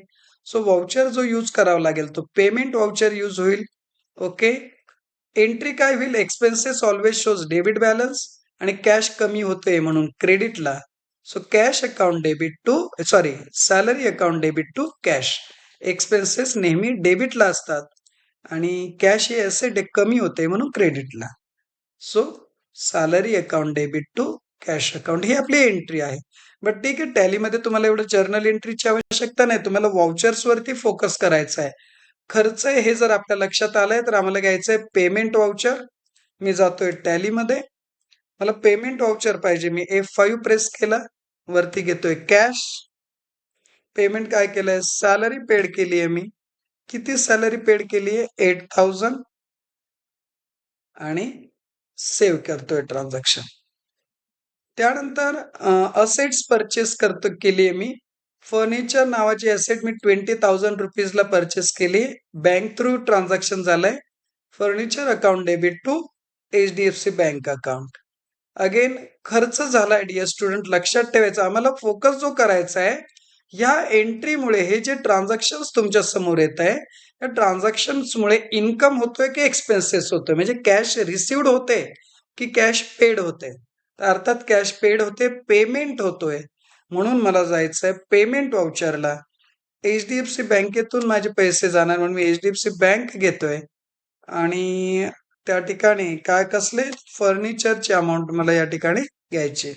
सो व्हाउचर जो यूज करावा लागेल तो पेमेंट व्हाउचर यूज होईल. ओके. एंट्री काय होईल? Expenses always shows debit balance आणि कॅश कमी होते म्हणून क्रेडिटला. So cash account debit to salary account debit to cash. Expenses नेहमी डेबिटला असतात आणि कॅश हे असे कमी होते म्हणून क्रेडिटला. So salary account debit to cash account ही आपली एंट्री आहे. बट ठीक आहे, टॅलीमध्ये तुम्हाला एवढं जर्नल एंट्रीची आवश्यकता नाही. तुम्हाला व्हाउचर्स वरती फोकस करायचा आहे. खर्च आहे हे जर आपल्या लक्षात आलंय तर आम्हाला घ्यायचंय पेमेंट व्हाउचर. मी जातोय टॅलीमध्ये. मला पेमेंट व्हाउचर पाहिजे. मी F5 प्रेस केला. वरती घेतोय कॅश. पेमेंट काय केलंय? सॅलरी पेड केली आहे मी. किती सॅलरी पेड केली आहे? 8,000 आणि सेव्ह करतोय ट्रान्झॅक्शन. त्यानंतर असेट्स परचेस केली आहे मी. फर्निचर नावाची असेट मी 20,000 रुपीजला परचेस केली. बँक थ्रू ट्रान्झॅक्शन झालंय. Furniture account debit to HDFC bank account. Again खर्च झालाय डिअर स्टुडंट. लक्षात ठेवायचं आम्हाला फोकस जो करायचा आहे या एंट्रीमुळे हे जे ट्रान्झॅक्शन तुमच्या समोर येत आहे या ट्रान्झॅक्शन्समुळे इन्कम होतोय की एक्सपेन्सेस होतोय, म्हणजे कॅश रिसिव्ड होते की कॅश पेड होते. अर्थात कॅश पेड होते, पेमेंट होतोय. म्हणून मला जायचंय पेमेंट व्हाउचरला. HDFC बँकेतून माझे पैसे जाणार म्हणून मी HDFC बँक घेतोय आणि त्या ठिकाणी काय कसले फर्निचरची अमाऊंट मला या ठिकाणी घ्यायची.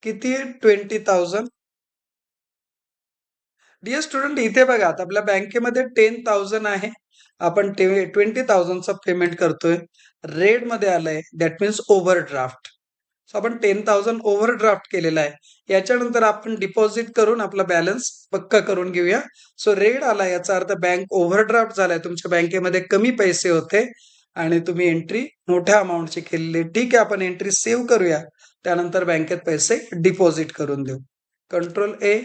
किती आहे? 20,000. डिअर स्टुडंट इथे बघा आता आपल्या बँकेमध्ये 10,000 आहे. आपण 20,000चा पेमेंट करतोय. रेड मध्ये आलंय दॅट मीन्स ओव्हरड्राफ्ट. सो आपण 10,000 ओव्हरड्राफ्ट केलेला आहे. याच्यानंतर आपण डिपॉझिट करून आपला बॅलन्स पक्का करून घेऊया. सो रेड आला याचा अर्थ बँक ओव्हरड्राफ्ट झालाय. तुमच्या बँकेमध्ये कमी पैसे होते आणि तुम्ही एंट्री मोठ्या अमाऊंटची केलेली. ठीक आहे, आपण एंट्री सेव्ह करूया. त्यानंतर बँकेत पैसे डिपॉझिट करून देऊ. कंट्रोल ए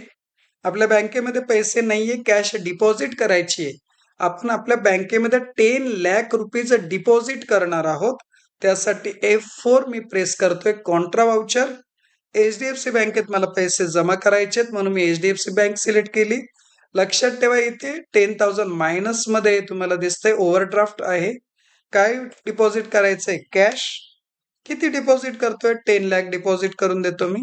आपल्या बँकेमध्ये पैसे नाहीये, कॅश डिपॉझिट करायची आहे. आपण आपल्या बँकेमध्ये 10 लाख रुपीज डिपॉझिट करणार आहोत. त्यासाठी F4 मी प्रेस करतोय. Contra voucher. HDFC बँकेत मला पैसे जमा करायचे आहेत म्हणून मी HDFC बँक सिलेक्ट केली. लक्षात ठेवा इथे 10,000 मायनस मध्ये तुम्हाला दिसतंय ओव्हरड्राफ्ट आहे. काय डिपॉझिट करायचंय? कॅश. किती डिपॉझिट करतोय? 10 लाख डिपॉझिट करून देतो मी.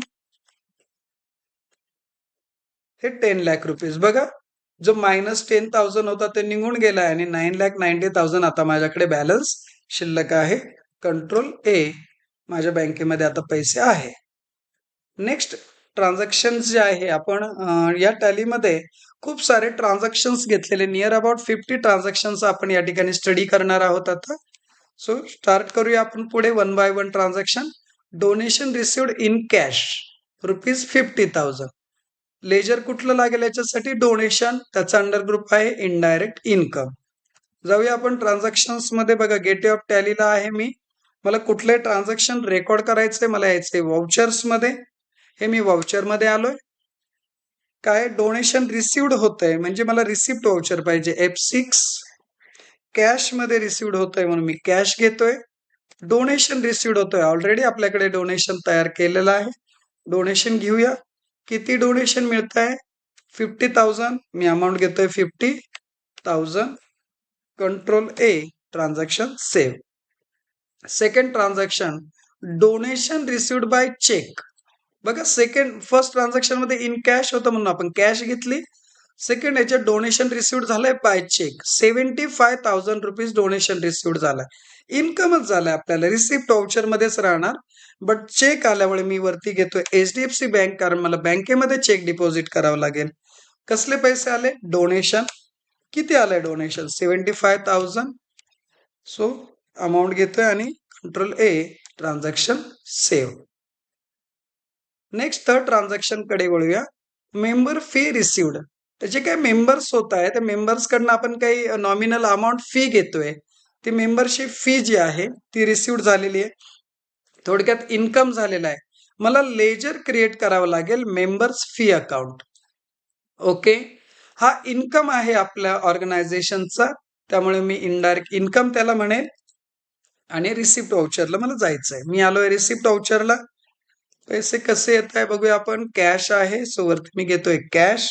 हे 10 लाख रुपीज बघा, जो -10,000 होता ते निघून गेलाय आणि 9,90,000 आता माझ्याकडे बॅलन्स शिल्लक आहे. कंट्रोल ए. माझ्या बँकेमध्ये आता पैसे आहे. नेक्स्ट ट्रान्झॅक्शन्स जे आहे आपण या टॅलीमध्ये खूप सारे ट्रान्झॅक्शन्स घेतलेले नियर अबाउट 50 ट्रान्झॅक्शन्स आपण या ठिकाणी स्टडी करणार आहोत आता. सो स्टार्ट करूया आपण पुढे one by one transaction. Donation received in cash ₹50,000. Ledger कुठलं लागेल याच्यासाठी? डोनेशन. त्याचा अंडर ग्रुप आहे इनडायरेक्ट इन्कम. जाऊया आपण ट्रान्झॅक्शन्स मध्ये. बघा गेटवे ऑफ टॅलीला आहे मी. मला कुठले ट्रान्झॅक्शन रेकॉर्ड करायचंय? मला यायचंय व्हाउचर्स मध्ये. हे मी व्हाउचर मध्ये आलोय. काय डोनेशन रिसिव्ड होतंय म्हणजे मला रिसिप्ट व्हाउचर पाहिजे. F6. कॅश मध्ये रिसिव्ड होतंय म्हणून मी कॅश घेतोय. डोनेशन रिसिव्ड होतोय. ऑलरेडी आपल्याकडे डोनेशन तयार केलेलं आहे. डोनेशन घेऊया. किती डोनेशन मिळत आहे? 50,000. मी अमाऊंट घेतोय 50,000. Control A. Transaction save. Second transaction donation received by cheque. बघा फर्स्ट ट्रान्झॅक्शन मध्ये इन कॅश होतं म्हणून आपण कॅश घेतली. सेकंड याच्यात डोनेशन रिसिव्ड झालंय by cheque. 75,000 rupees donation received झालाय. इन्कमच झालाय आपल्याला. रिसिप्ट व्हाउचर मध्येच राहणार. बट चेक आल्यामुळे मी वरती घेतोय HDFC बँक, कारण मला बँकेमध्ये चेक डिपॉझिट करावं लागेल. कसले पैसे आले? डोनेशन. किती आलंय डोनेशन? 75,000. सो अमाऊंट घेतोय आणि control A. Transaction save. Next third transaction कडे वळूया. Member fee received. त्याचे काही मेंबर्स होत आहे, त्या मेंबर्स कडनं आपण काही नॉमिनल अमाऊंट फी घेतोय. ती मेंबरशिप फी जी आहे ती रिसिव्ड झालेली आहे. थोडक्यात इन्कम झालेला आहे. मला लेजर क्रिएट करावं लागेल मेंबर्स फी अकाउंट. ओके. हा इन्कम आहे आपल्या ऑर्गनायझेशनचा, त्यामुळे मी इनडायरेक्ट इन्कम त्याला म्हणेल. आणि रिसिप्ट व्हाउचरला मला जायचंय. मी आलोय रिसिप्ट व्हाउचरला. पैसे कसे येत आहे बघूया आपण. कॅश आहे, सो वरती मी घेतोय कॅश.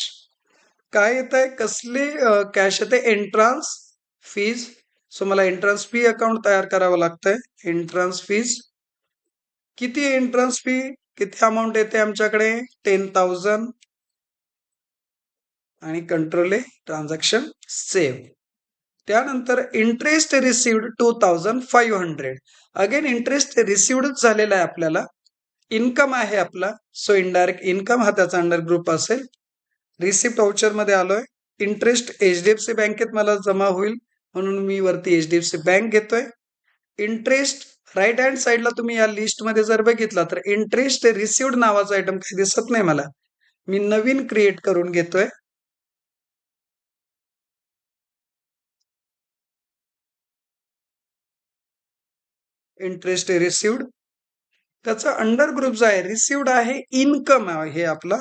काय येत आहे? कसली कॅश येते? Entrance fees. सो मला एंट्रान्स फी अकाउंट तयार करावं लागतंय. Entrance fees. किती एंट्रान्स फी? किती अमाऊंट येते आमच्याकडे? 10,000. आणि कंट्रोल ए. Transaction save. त्यानंतर इंटरेस्ट रिसिव्ड 2,500. अगेन इंटरेस्ट रिसिव्डच झालेला आहे आपल्याला. इन्कम आहे आपला. सो इनडायरेक्ट इन्कम हा त्याचा अंडर ग्रुप असेल. रिसिप्ट व्हाउचर मध्ये आलोय. इंटरेस्ट HDFC बँकेत मला जमा होईल म्हणून मी वरती HDFC बँक घेतोय. इंटरेस्ट राईट हँड साईडला तुम्ही या लिस्ट मध्ये जर बघितला तर इंटरेस्ट रिसिव्ड नावाचा आयटम काही दिसत नाही मला. मी नवीन क्रिएट करून घेतोय. Interest received. त्याचा अंडर ग्रुप जो आहे रिसिव्ड आहे इन्कम आहे आपला.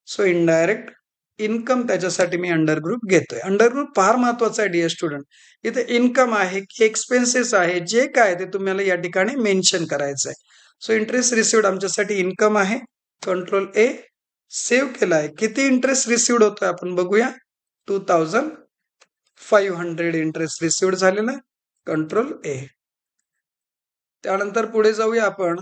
सो इनडायरेक्ट इन्कम त्याच्यासाठी मी अंडर ग्रुप घेतोय. अंडर ग्रुप फार महत्वाचा आहे डिअर स्टुडंट. इथे इन्कम आहे की एक्सपेन्सेस आहे, जे काय ते तुम्हाला या ठिकाणी मेन्शन करायचं आहे. सो इंटरेस्ट रिसिव्ड आमच्यासाठी इन्कम आहे. Control A. सेव्ह केला आहे. किती इंटरेस्ट रिसिव्ड होतोय आपण बघूया. 2,500 इंटरेस्ट रिसिव्ड झालेला आहे. कंट्रोल ए. त्यानंतर पुढे जाऊया आपण.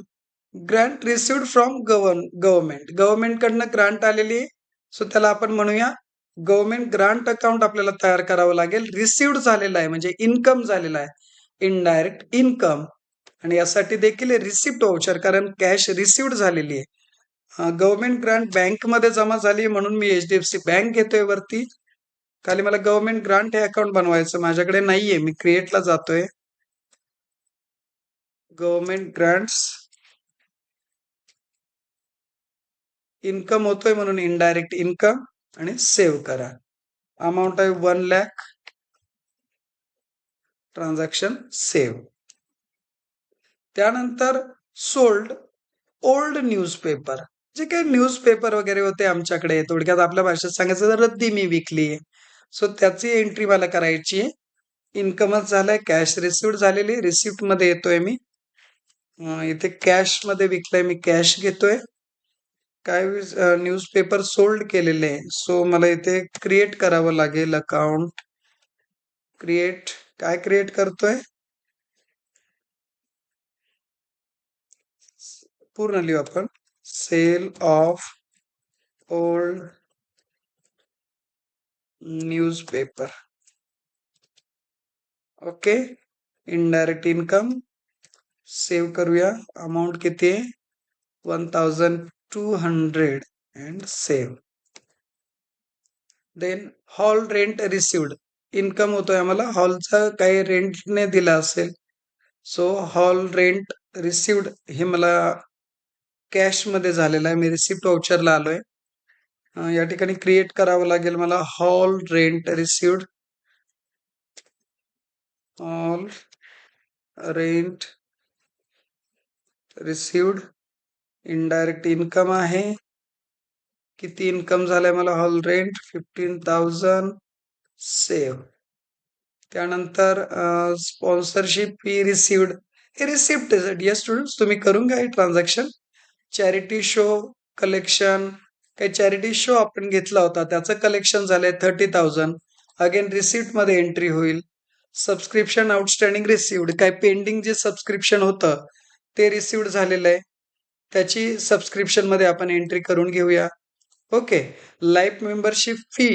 Grant received from government. Government कडनं ग्रांट आलेली आहे. सो त्याला आपण म्हणूया गव्हर्नमेंट ग्रांट अकाउंट आपल्याला तयार करावं लागेल. रिसिव्ड झालेला आहे म्हणजे इन्कम झालेला आहे. Indirect income. आणि यासाठी देखील रिसिप्ट व्हाउचर, कारण कॅश रिसिव्ड झालेली आहे. गव्हर्नमेंट ग्रांट बँकमध्ये जमा झाली म्हणून मी HDFC बँक घेतोय वरती. खाली मला गव्हर्नमेंट ग्रांट हे अकाउंट बनवायचं, माझ्याकडे नाहीये. मी क्रिएटला जातोय. Government grants. इन्कम होतोय म्हणून इनडायरेक्ट इन्कम आणि सेव्ह करा. अमाऊंट आहे 1 लाख. Transaction save. त्यानंतर सोल्ड ओल्ड न्यूजपेपर. जे काही न्यूजपेपर वगैरे होते आमच्याकडे, थोडक्यात आपल्या भाषेत सांगायचं तर रद्दी मी विकली आहे. सो त्याची एंट्री मला करायची आहे. इन्कमच झालाय, कॅश रिसिव्ह झालेली, रिसिप्ट मध्ये येतोय मी. इथे कॅश मध्ये विकलंय, मी कॅश घेतोय. काय न्यूजपेपर सोल्ड केलेले आहे, सो मला इथे क्रिएट करावं लागेल अकाउंट. क्रिएट, काय क्रिएट करतोय, पूर्ण लिहू आपण. Sale of old newspaper. Okay, indirect income save करूया. अमाऊंट किती आहे, 1200 and save. Then hall rent received, income होतोय आम्हाला हॉलचा काही रेंटने दिला असेल. सो हॉल रेंट रिसिव्ड हे मला कॅश मध्ये झालेलं आहे. मी रिसिप्ट वाउचरला आलोय. या ठिकाणी क्रिएट करावं लागेल मला hall rent received. Hall rent received indirect income आहे. किती इन्कम झालाय मला, हॉल रेंट 15,000 सेव्ह. त्यानंतर स्पॉन्सरशिप फी रिसिव्ड, हे रिसिप्ट डिअर स्टुडंट्स तुम्ही करून घ्या हे ट्रान्झॅक्शन. चॅरिटी शो कलेक्शन, काही चॅरिटी शो आपण घेतला होता, त्याचं कलेक्शन झालंय 30,000. अगेन रिसिप्ट मध्ये एंट्री होईल. सबस्क्रिप्शन आउटस्टँडिंग रिसिव्ड, काय पेंडिंग जे सबस्क्रिप्शन होतं ते रिसिव्ड झालेलं आहे, त्याची सबस्क्रिप्शन मध्ये आपण एंट्री करून घेऊया. ओके, लाईफ मेंबरशिप फी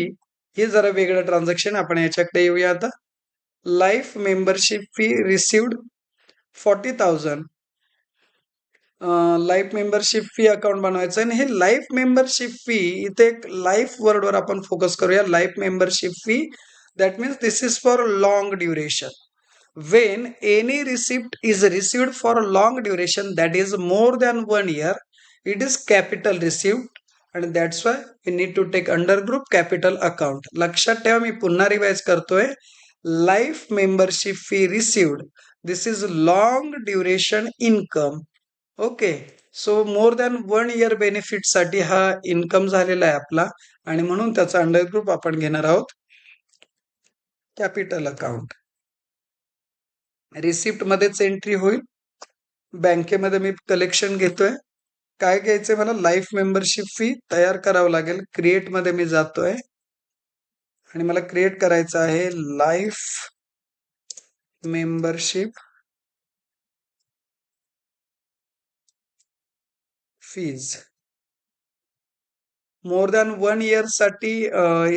हे जरा वेगळं ट्रान्झॅक्शन, आपण याच्याकडे येऊया आता. Life membership fee received 40,000. Life membership fee account बनवायचं आणि हे लाईफ मेंबरशिप फी, इथे एक लाईफ वर्डवर आपण फोकस करूया. Life membership fee, that means this is for long duration. When any receipt is received for a long duration that is more than 1 year, it is capital receipt and that's why we need to take under group capital account. लक्षात ठेवा, मी पुन्हा revise करतोय. Life membership fee received, this is long duration income. Okay, so more than 1 year benefit साठी हा income झालेला आहे आपला, आणि म्हणून त्याचा अंडर ग्रुप आपण घेणार आहोत कॅपिटल अकाउंट. रिसिप्ट मध्येच एंट्री होईल. बँकेमध्ये मी कलेक्शन घेतोय. काय घ्यायचंय मला, लाईफ मेंबरशिप फी तयार करावं लागेल. क्रिएट मध्ये मी जातोय आणि मला क्रिएट करायचं आहे life membership fees. More than 1 year साठी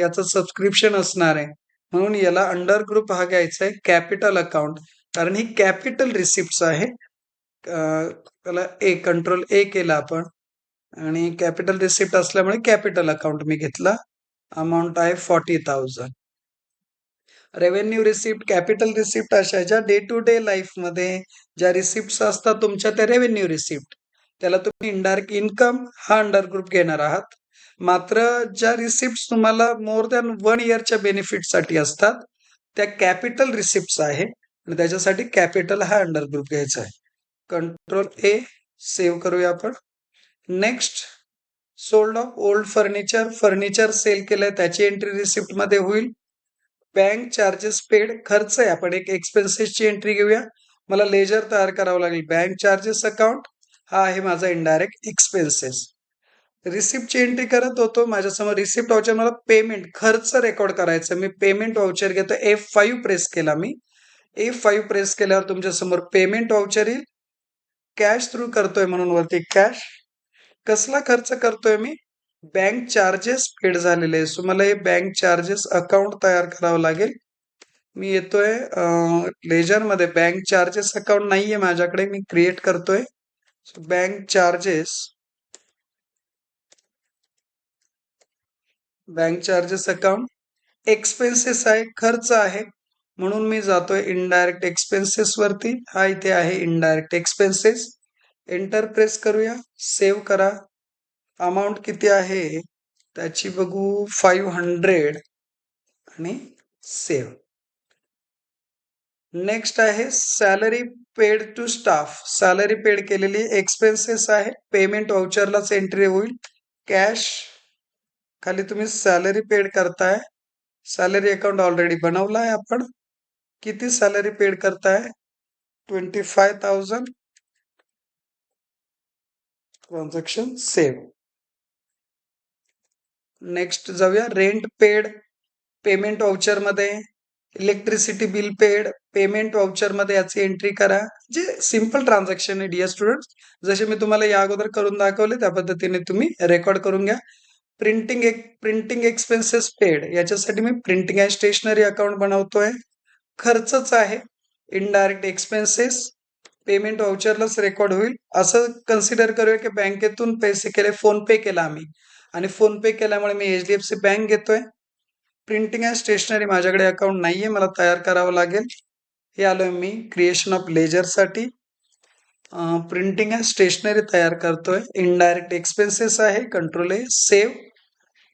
याचं सबस्क्रिप्शन असणार आहे, म्हणून याला अंडर ग्रुप हा घ्यायचा आहे कॅपिटल अकाउंट, कारण ही कॅपिटल रिसिप्ट आहे. त्याला कंट्रोल ए केला आपण, आणि कॅपिटल रिसिप्ट असल्यामुळे कॅपिटल अकाउंट मी घेतला. अमाऊंट आहे 40,000. रेव्हेन्यू रिसिप्ट, कॅपिटल रिसिप्ट अशा ज्या डे टू डे लाईफ मध्ये ज्या रिसिप्ट असतात तुमच्या, त्या रेव्हेन्यू रिसिप्ट, त्याला तुम्ही इनडायरेक्ट इन्कम हा अंडर ग्रुप घेणार आहात. मात्र ज्या रिसिप्ट तुम्हाला मोर दॅन 1 yearच्या बेनिफिट साठी असतात त्या कॅपिटल रिसिप्ट आहे, आणि त्याच्यासाठी कॅपिटल हा अंडर ग्रुप घ्यायचा आहे. कंट्रोल ए, सेव्ह करूया आपण. Next, sold off old furniture, furniture sale केलंय त्याची एंट्री रिसिप्ट मध्ये होईल. बँक चार्जेस पेड, खर्च आहे, आपण एक एक्सपेन्सेसची एंट्री घेऊया. मला लेजर तयार करावं लागेल. बँक चार्जेस अकाउंट हा आहे माझा इनडायरेक्ट एक्सपेन्सेस. रिसिप्टची एंट्री करत होतो, माझ्यासमोर रिसिप्ट वाउचर, मला पेमेंट खर्च रेकॉर्ड करायचं. मी पेमेंट वाउचर घेतो, F5 प्रेस केला मी. F5 प्रेस केल्यावर तुमच्या समोर पेमेंट वाउचर येईल. कॅश थ्रू करतोय म्हणून वरती कॅश. कसला खर्च करतोय मी, बँक चार्जेस पेड झालेले आहे. सो मला हे बँक चार्जेस अकाउंट तयार करावं लागेल. मी येतोय लेजर मध्ये, बँक चार्जेस अकाउंट नाहीये माझ्याकडे, मी क्रिएट करतोय. Bank charges, bank charges account, expenses आहे, खर्च आहे, म्हणून मी जातोय इनडायरेक्ट एक्सपेन्सेस वरती. हा इथे आहे इनडायरेक्ट एक्सपेन्सेस. एंटर प्रेस करूया, सेव्ह करा. अमाऊंट किती आहे त्याची बघू, 500, आणि सेव्ह. नेक्स्ट आहे salary paid to staff. Salary paid केलेली एक्सपेन्सेस आहे. पेमेंट व्हाउचरलाच एंट्री होईल. कॅश खाली तुम्ही सॅलरी पेड करताय. सॅलरी अकाउंट ऑलरेडी बनवला आहे आपण. किती सॅलरी पेड करताय? 25,000. Transaction save. नेक्स्ट जाऊया रेंट पेड. पेमेंट व्हाउचर मध्ये electricity bill paid. Payment voucher मध्ये याची एंट्री करा. जे सिंपल ट्रान्झॅक्शन आहे डिअर स्टुडंट. जसे मी तुम्हाला या अगोदर करून दाखवले त्या पद्धतीने तुम्ही रेकॉर्ड करून घ्या. Printing expenses paid. याच्यासाठी मी प्रिंटिंग अँड स्टेशनरी अकाउंट बनवतोय. खर्चच आहे. इनडायरेक्ट एक्सपेन्सेस पेमेंट व्हाउचरलाच रेकॉर्ड होईल. असं कन्सिडर करूया की बँकेतून पैसे केले, फोन पे केला आम्ही आणि फोन पे केल्यामुळे मी HDFC बँक घेतोय. प्रिंटिंग अँड स्टेशनरी माझ्याकडे अकाउंट नाहीये, मला तयार करावं लागेल. हे आलोय मी क्रिएशन ऑफ लेजर साठी. प्रिंटिंग अँड स्टेशनरी तयार करतोय. इनडायरेक्ट एक्सपेन्सेस आहे. Control A save.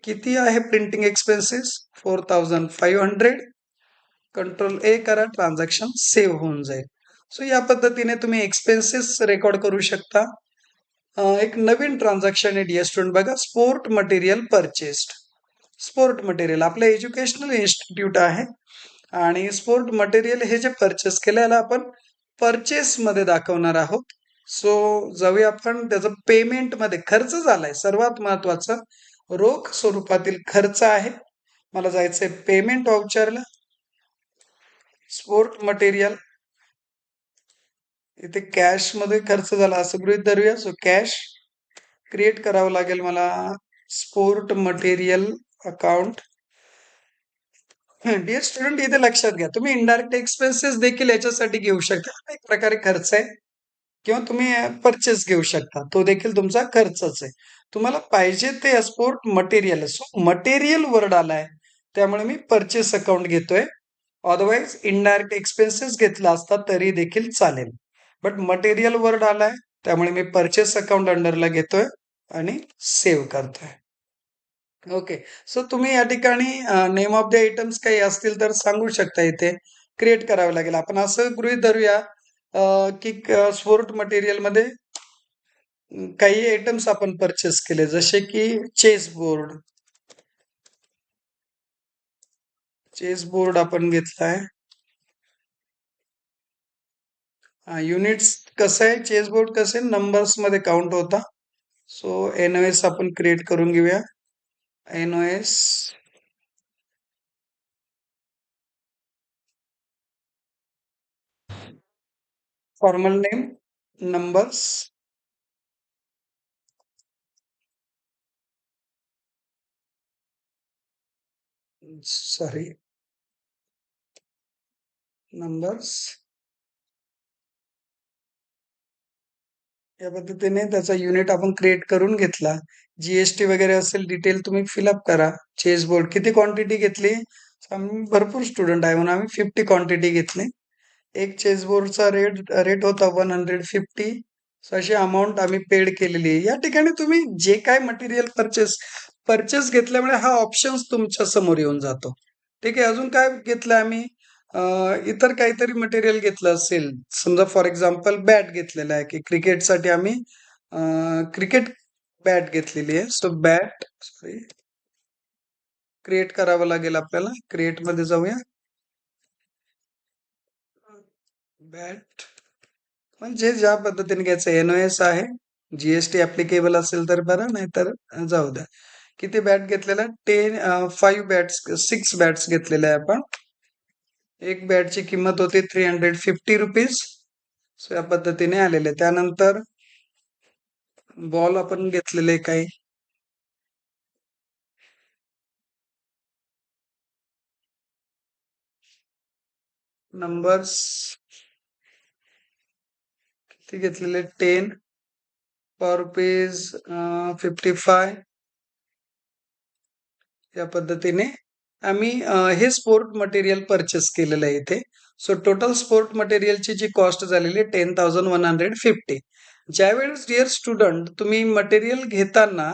किती आहे प्रिंटिंग एक्सपेन्सेस? 4,500. कंट्रोल ए करा. ट्रान्झॅक्शन सेव्ह होऊन जाईल. सो या पद्धतीने तुम्ही एक्सपेन्सेस रेकॉर्ड करू शकता. एक नवीन ट्रान्झॅक्शन आहे डिअर स्टुडंट बघा. Sport material purchased. Sport material आपलं एज्युकेशनल इन्स्टिट्यूट आहे आणि स्पोर्ट मटेरियल हे जे परचेस केलं याला आपण परचेस मध्ये दाखवणार आहोत. सो जाऊया आपण त्याचं पेमेंट मध्ये. खर्च झालाय सर्वात महत्वाचं. रोख स्वरूपातील खर्च आहे. मला जायचंय पेमेंट व्हाउचरला. स्पोर्ट मटेरियल इथे कॅश मध्ये खर्च झाला असं गृहीत धरूया. सो कॅश क्रिएट करावं लागेल मला. Sport material account. Dear student इथे लक्षात घ्या तुम्ही इनडायरेक्ट एक्सपेन्सेस देखील याच्यासाठी घेऊ शकता. एक प्रकारे खर्च आहे किंवा तुम्ही परचेस घेऊ शकता. तो देखील तुमचा खर्चच आहे. तुम्हाला पाहिजे ते sport material. So material word आलाय त्यामुळे मी परचेस अकाउंट घेतोय. अदरवाईज इनडायरेक्ट एक्सपेन्सेस घेतला असता तरी देखील चालेल. बट मटेरियल वर्ड आलाय त्यामुळे मी परचेस अकाउंट अंडरला घेतोय आणि सेव्ह करतोय. ओके. सो तुम्ही या ठिकाणी नेम ऑफ द आयटम्स काही असतील तर सांगू शकता. इथे क्रिएट करावे लागेल. आपण असं गृहीत धरूया की स्पोर्ट मटेरियल मध्ये काही आयटम्स आपण परचेस केले जसे की चेस बोर्ड आपण घेतलाय. युनिट्स कसं आहे, चेस बोर्ड कसं आहे नंबर्स मध्ये काउंट होता. सो NOS आपण क्रिएट करून घेऊया. NOS formal name numbers. Sorry numbers. या पद्धतीने त्याचा युनिट आपण क्रिएट करून घेतला. GST वगैरे असेल डिटेल तुम्ही फिलअप करा. चेस बोर्ड किती क्वांटिटी घेतली? आम्ही भरपूर स्टुडंट आहे म्हणून आम्ही 50 क्वांटिटी घेतली. एक चेस बोर्डचा रेट होता 150. सो अशी अमाऊंट आम्ही पेड केलेली आहे. या ठिकाणी तुम्ही जे काय मटेरियल परचेस घेतल्यामुळे हा ऑप्शन तुमच्या समोर येऊन जातो. ठीक आहे. अजून काय घेतलं आम्ही? इतर काहीतरी मटेरियल घेतलं असेल. समजा फॉर एक्झाम्पल बॅट घेतलेला आहे की क्रिकेटसाठी आम्ही क्रिकेट बॅट घेतलेली आहे. सो बॅट सॉरी क्रिएट करावं लागेल आपल्याला. क्रिएट मध्ये जाऊया. बॅट म्हणजे ज्या पद्धतीने घ्यायचं NOS आहे. GST ऍप्लिकेबल असेल तर बरं, नाही तर जाऊ द्या. किती बॅट घेतलेला? 5 बॅट्स 6 बॅट्स घेतलेल्या आहे आपण. एक बॅटची किंमत होती 350 रुपीज. सो या पद्धतीने आलेले. त्यानंतर बॉल आपण घेतलेले काही नंबर्स किती घेतलेले 10 पर रुपीज 55. या पद्धतीने आम्ही हे स्पोर्ट मटेरियल परचेस केलेलं आहे इथे. सो टोटल स्पोर्ट मटेरियलची जी कॉस्ट झालेली 10,150. ज्यावेळेस डिअर स्टुडंट तुम्ही मटेरियल घेताना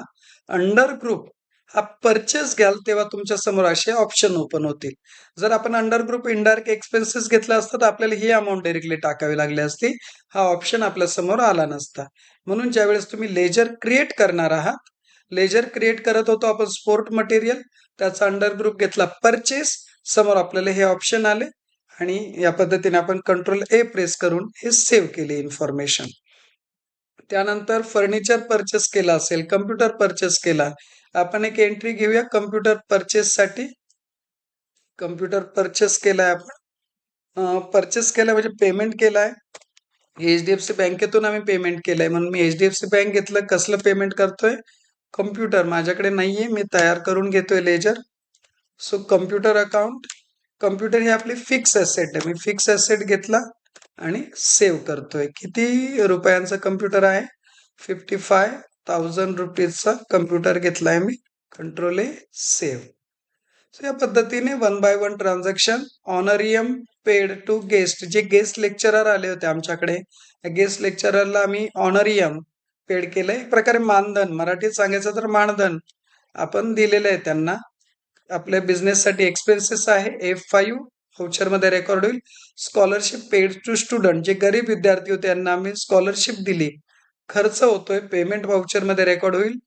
अंडर ग्रुप हा परचेस घ्याल तेव्हा तुमच्या समोर असे ऑप्शन ओपन होतील. जर आपण अंडर ग्रुप इनडायरेक्ट एक्सपेन्सेस घेतला असता तर आपल्याला ही अमाऊंट डायरेक्टली टाकावी लागली असती. हा ऑप्शन आपल्या समोर आला नसता. म्हणून ज्यावेळेस तुम्ही लेजर क्रिएट करणार आहात, लेजर क्रिएट करत होतो आपण स्पोर्ट मटेरियल, त्याचा अंडर ग्रुप घेतला परचेस, समोर आपल्याला हे ऑप्शन आले आणि या पद्धतीने आपण कंट्रोल ए प्रेस करून हे सेव्ह केले इन्फॉर्मेशन. त्यानंतर फर्निचर परचेस केला असेल, कम्प्युटर परचेस केला. आपण एक एंट्री घेऊया कम्प्युटर परचेससाठी. कम्प्युटर परचेस केलाय आपण. परचेस केलाय म्हणजे पेमेंट केलाय. एच-डी-एफ-सी बँकेतून आम्ही पेमेंट केलंय म्हणून मी एच-डी-एफ-सी बँक घेतलं. कसलं पेमेंट करतोय? कम्प्युटर माझ्याकडे नाहीये. मी तयार करून घेतोय ledger. So computer account. Computer ही आपली फिक्स ॲसेट आहे. मी फिक्स ॲसेट घेतला आणि सेव्ह करतोय. किती रुपयांचा कम्प्युटर आहे? 55,000 रुपीजचा कम्प्युटर घेतलाय मी. Control A save. सो या पद्धतीने one by one transaction honorarium paid to guest. जे गेस्ट लेक्चरर आले होते आमच्याकडे, गेस्ट लेक्चररला आम्ही ऑनरियम पेड केलंय. एक प्रकारे मानधन, मराठीत सांगायचं तर मानधन आपण दिलेलं आहे त्यांना. आपल्या बिझनेससाठी एक्सपेन्सेस आहे F5 व्हाउचरमध्ये रेकॉर्ड होईल. स्कॉलरशिप पेड टू स्टुडंट, जे गरीब विद्यार्थी होते त्यांना आम्ही स्कॉलरशिप दिली, खर्च होतोय, पेमेंट व्हाउचरमध्ये रेकॉर्ड होईल.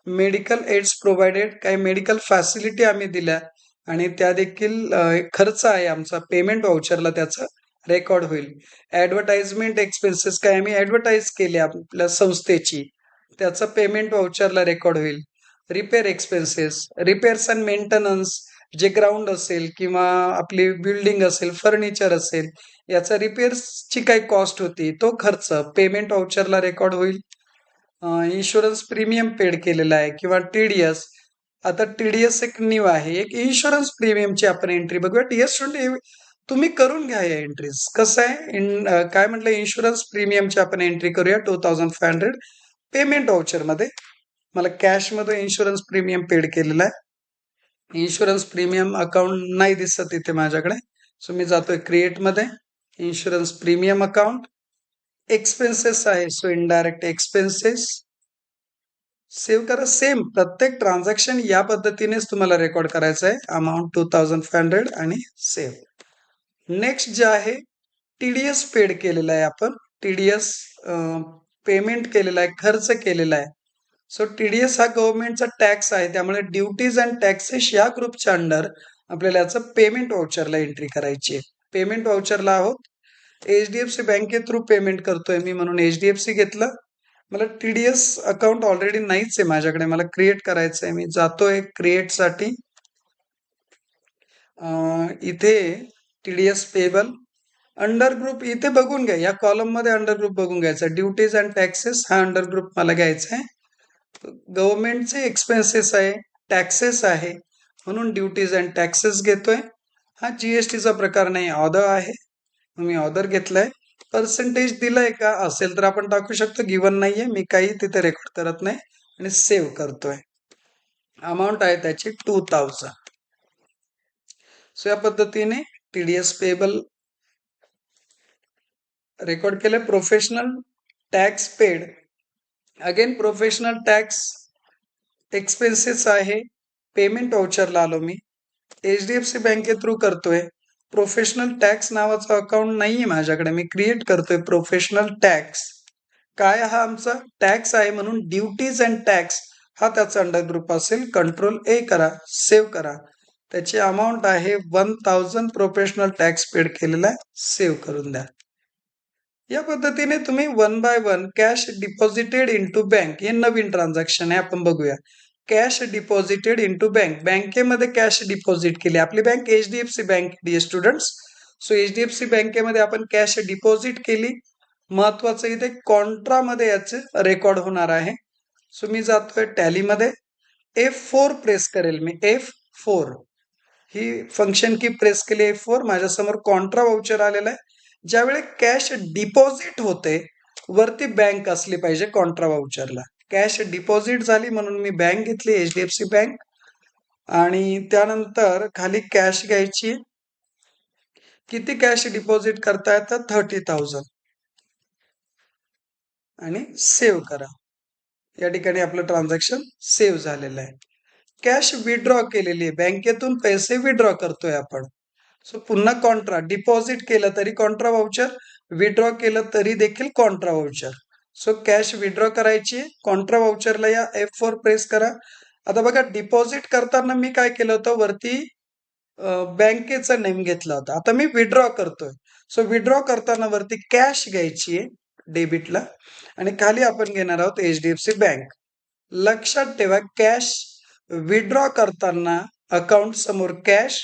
मेडिकल एड्स प्रोव्हाइडेड, काही मेडिकल फॅसिलिटी आम्ही दिल्या आणि त्या देखील खर्च आहे आमचा, पेमेंट व्हाउचरला त्याचं रेकॉर्ड होईल. ॲडव्हर्टाइजमेंट एक्सपेन्सेस, काय आम्ही ॲडव्हर्टाइज केली आपल्या संस्थेची, त्याचं पेमेंट व्हाउचरला रेकॉर्ड होईल. Repair expenses, repairs and maintenance, जे ग्राउंड असेल किंवा आपली बिल्डिंग असेल, फर्निचर असेल, याचा रिपेअर्सची काही कॉस्ट होती, तो खर्च पेमेंट व्हाउचरला रेकॉर्ड होईल. इन्शुरन्स प्रीमियम पेड केलेला आहे किंवा टीडीएस. आता टीडीएस एक न्यू आहे. एक इन्शुरन्स प्रीमियमची आपण एंट्री बघूया. डिअर स्टुडंट, तुम्ही करून घ्या या एंट्रीज. कसं आहे, काय म्हटलं, इन्शुरन्स प्रीमियमची आपण एंट्री करूया 2500 पेमेंट व्हाउचरमध्ये. मला कॅशमध्ये इन्शुरन्स प्रीमियम पेड केलेला आहे. इन्शुरन्स प्रीमियम अकाउंट नाही दिसत इथे माझ्याकडे. सो मी जातोय क्रिएटमध्ये. Insurance premium account. एक्सपेन्सेस आहे, सो इनडायरेक्ट एक्सपेन्सेस. सेव्ह करा. सेम प्रत्येक ट्रान्झॅक्शन या पद्धतीनेच तुम्हाला रेकॉर्ड करायचं आहे. अमाऊंट 2500 आणि सेव्ह. नेक्स्ट जे आहे, टीडीएस पेड केलेला आहे आपण. टीडीएस पेमेंट केलेला आहे, खर्च केलेला आहे. सो टीडीएस हा गव्हर्नमेंटचा टॅक्स आहे, त्यामुळे ड्युटीज अँड टॅक्सेस या ग्रुपच्या अंडर आपल्याला याचं पेमेंट व्हाउचरला एंट्री करायची आहे. पेमेंट व्हाउचरला आहोत. एचडीएफसी बँके थ्रू पेमेंट करतोय मी म्हणून एचडीएफसी घेतलं. मला टीडीएस अकाउंट ऑलरेडी नाहीच आहे माझ्याकडे, मला क्रिएट करायचं आहे. मी जातोय क्रिएटसाठी. इथे टीडीएस पेबल अंडर ग्रुप इथे बघून घ्या. या कॉलम मध्ये अंडर ग्रुप बघून घ्यायचा. ड्युटीज अँड टॅक्सेस हा अंडर ग्रुप मला घ्यायचा आहे. गव्हर्नमेंटचे एक्सपेन्सेस आहे, टॅक्सेस आहे, म्हणून ड्युटीज अँड टॅक्सेस घेतोय. हा जीएसटीचा प्रकार नाही, ऑदर आहे, मी ऑदर घेतलाय. पर्सेंटेज दिलंय का असेल तर आपण टाकू शकतो. गिवन नाहीये, मी काही तिथे रेकॉर्ड करत नाही आणि सेव्ह करतोय. अमाऊंट आहे त्याची 2000. सो या पद्धतीने टीडीएस पेबल रेकॉर्ड केले. Professional tax paid, again professional tax expenses आहे. पेमेंट व्हाउचरला आलो मी. एचडीएफसी बँके थ्रू करतोय. प्रोफेशनल टॅक्स नावाचं अकाउंट नाहीये माझ्याकडे, मी क्रिएट करतोय प्रोफेशनल टॅक्स. काय हा आमचा टॅक्स आहे म्हणून ड्युटीज अँड टॅक्स हा त्याचा अंडर ग्रुप असेल. कंट्रोल ए करा, सेव्ह करा. त्याची अमाऊंट आहे 1000. प्रोफेशनल टॅक्स पेड केलेला आहे, सेव्ह करून द्या. या पद्धतीने तुम्ही one by one cash deposited into bank, हे नवीन ट्रान्झॅक्शन आहे, आपण बघूया. कॅश डिपॉझिटेड इंटू बँक, बँकेमध्ये कॅश डिपॉझिट केली. आपली bank HDFC bank, dear students. So HDFC बँकेमध्ये आपण कॅश डिपॉझिट केली. महत्वाचं इथे कॉन्ट्रामध्ये याचे रेकॉर्ड होणार आहे. सो मी जातोय टॅलीमध्ये. F4 प्रेस करेल मी. F4 ही फंक्शन की प्रेस केली. F4 माझ्यासमोर कॉन्ट्रा व्हाउचर आलेला आहे. ज्यावेळी कॅश डिपॉझिट होते, वरती बँक असली पाहिजे कॉन्ट्रा व्हाउचरला. कॅश डिपॉझिट झाली म्हणून मी बँक घेतली, एचडीएफसी बँक, आणि त्यानंतर खाली कॅश घ्यायची. किती कॅश डिपॉझिट करता येतं? 30,000 आणि सेव्ह करा. या ठिकाणी आपलं ट्रान्झॅक्शन सेव्ह झालेलं आहे. कॅश विड्रॉ केलेली आहे, बँकेतून पैसे विड्रॉ करतोय आपण. सो पुन्हा कॉन्ट्रा, डिपॉझिट केलं तरी कॉन्ट्रा व्हाउचर, विड्रॉ केलं तरी देखील Contra voucher. So cash withdraw करायची, कॉन्ट्रा व्हाउचरला या F4 प्रेस करा. आता बघा, डिपॉझिट करताना मी काय केलं होतं, वरती बँकेचा नेम घेतला होता. आता मी विड्रॉ करतोय. सो विड्रॉ करताना वरती कॅश घ्यायची आहे डेबिटला आणि खाली आपण घेणार आहोत HDFC बँक. लक्षात ठेवा, कॅश विड्रॉ करताना अकाउंट समोर कॅश,